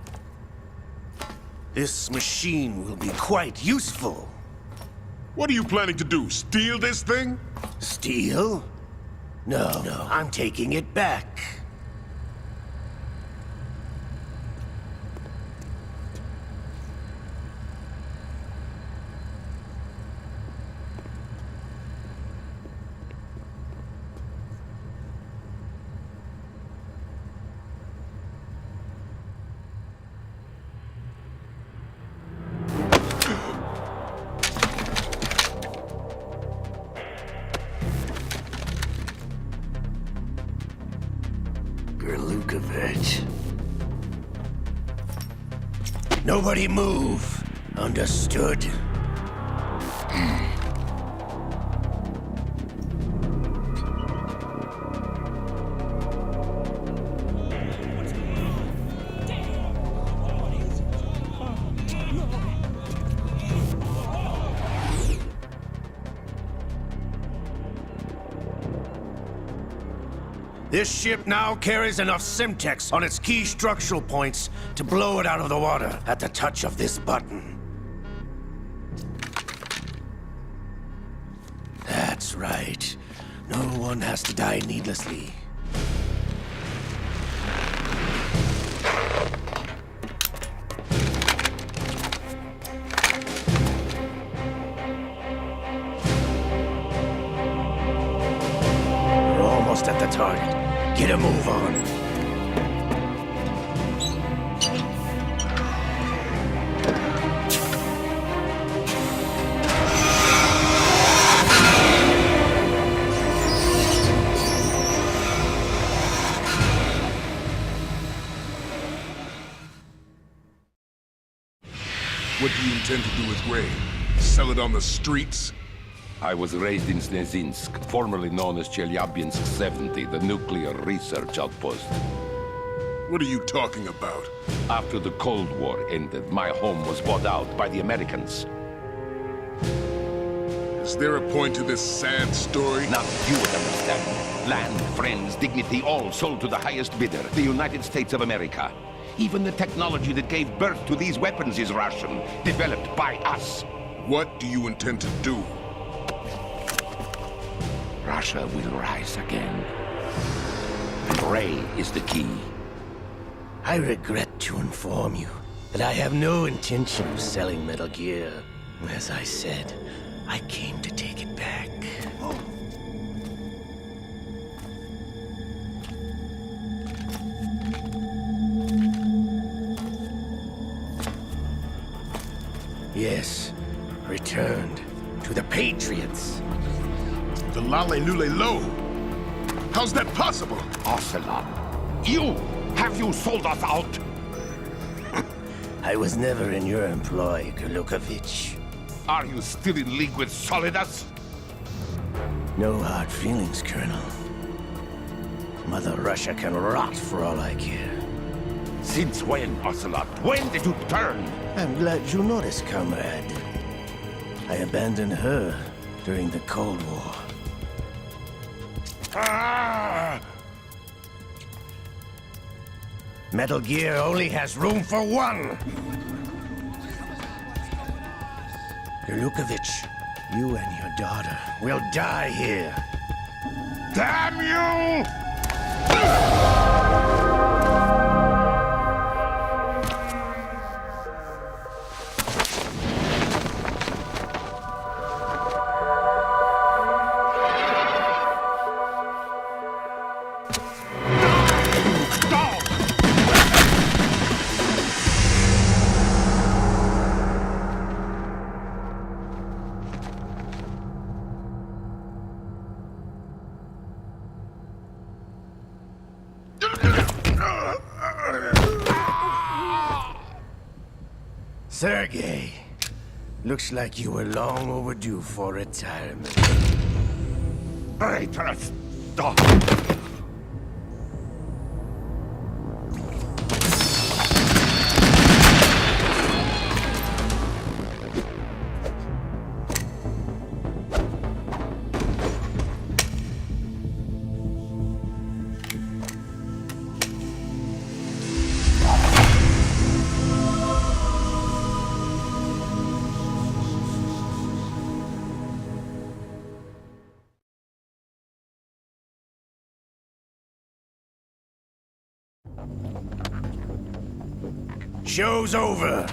This machine will be quite useful. What are you planning to do? Steal this thing? Steal? No, I'm taking it back. Gerlukovich. Nobody move. Understood? This ship now carries enough Simtex on its key structural points to blow it out of the water at the touch of this button. That's right. No one has to die needlessly. We're almost at the target. Get a move on. What do you intend to do with Ray? Sell it on the streets? I was raised in Snezinsk, formerly known as Chelyabinsk 70, the nuclear research outpost. What are you talking about? After the Cold War ended, my home was bought out by the Americans. Is there a point to this sad story? Now you would understand. Land, friends, dignity, all sold to the highest bidder, the United States of America. Even the technology that gave birth to these weapons is Russian, developed by us. What do you intend to do? Russia will rise again. And Ray is the key. I regret to inform you that I have no intention of selling Metal Gear. As I said, I came to take it back. Yes, returned to the Patriots. The Lale Lule Lo? How's that possible? Ocelot, have you sold us out? I was never in your employ, Gerlukovich. Are you still in league with Solidus? No hard feelings, Colonel. Mother Russia can rot for all I care. Since when, Ocelot? When did you turn? I'm glad you noticed, comrade. I abandoned her during the Cold War. Ah! Metal Gear only has room for one! Gerlukovich, you and your daughter will die here. Damn you! Sergei, looks like you were long overdue for retirement. Traitorous dog! Show's over.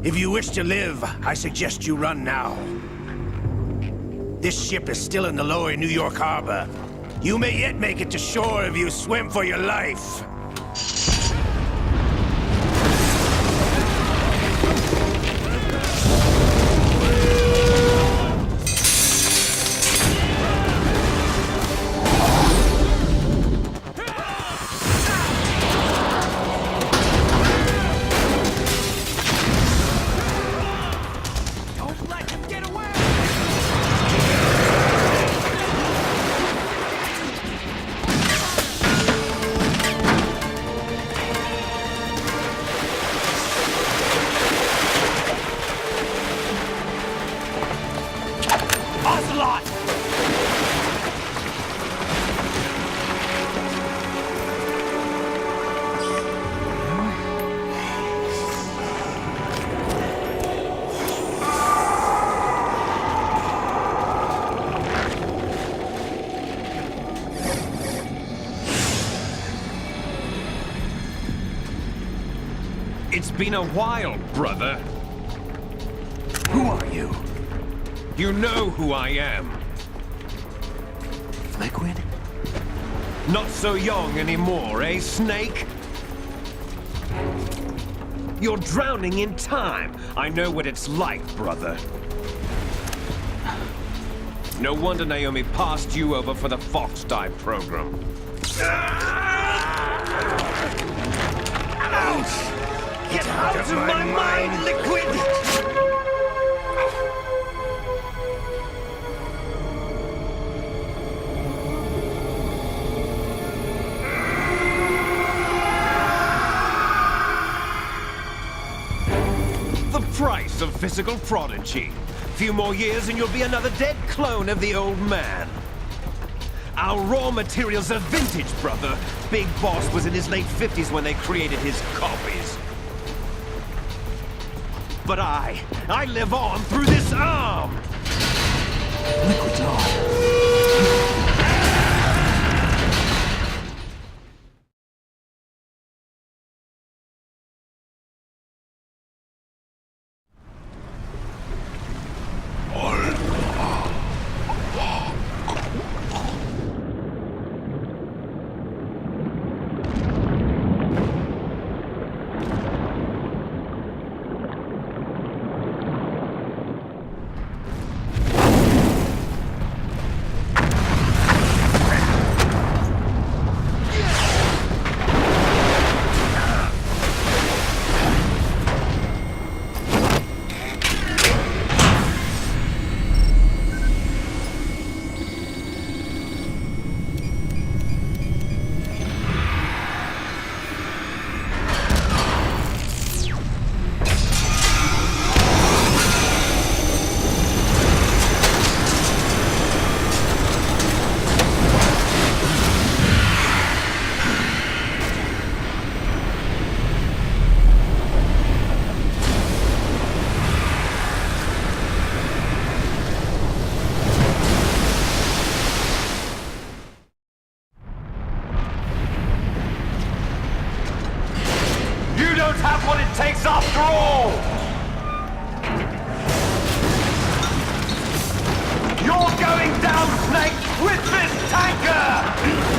If you wish to live, I suggest you run now. This ship is still in the lower New York harbor. You may yet make it to shore if you swim for your life. It's been a while, brother. Who are you? You know who I am. Liquid? Not so young anymore, eh, Snake? You're drowning in time. I know what it's like, brother. No wonder Naomi passed you over for the Fox Dive program. Get out of my mind, Liquid! The price of physical prodigy. Few more years and you'll be another dead clone of the old man. Our raw materials are vintage, brother. Big Boss was in his late 50s when they created his copies. But I live on through this arm! Liquid's on. What it takes after all! You're going down, Snake, with this tanker!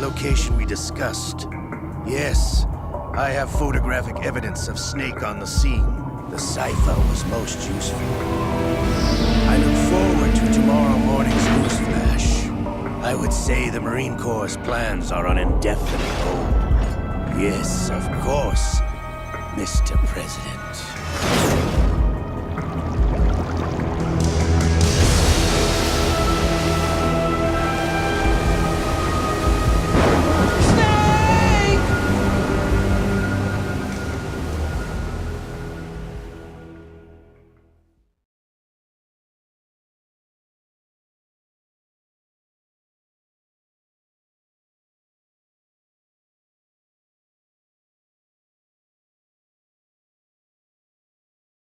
location we discussed. Yes, I have photographic evidence of Snake on the scene. The cipher was most useful. I look forward to tomorrow morning's news flash. I would say the Marine Corps' plans are on indefinite hold. Yes, of course, Mr. President.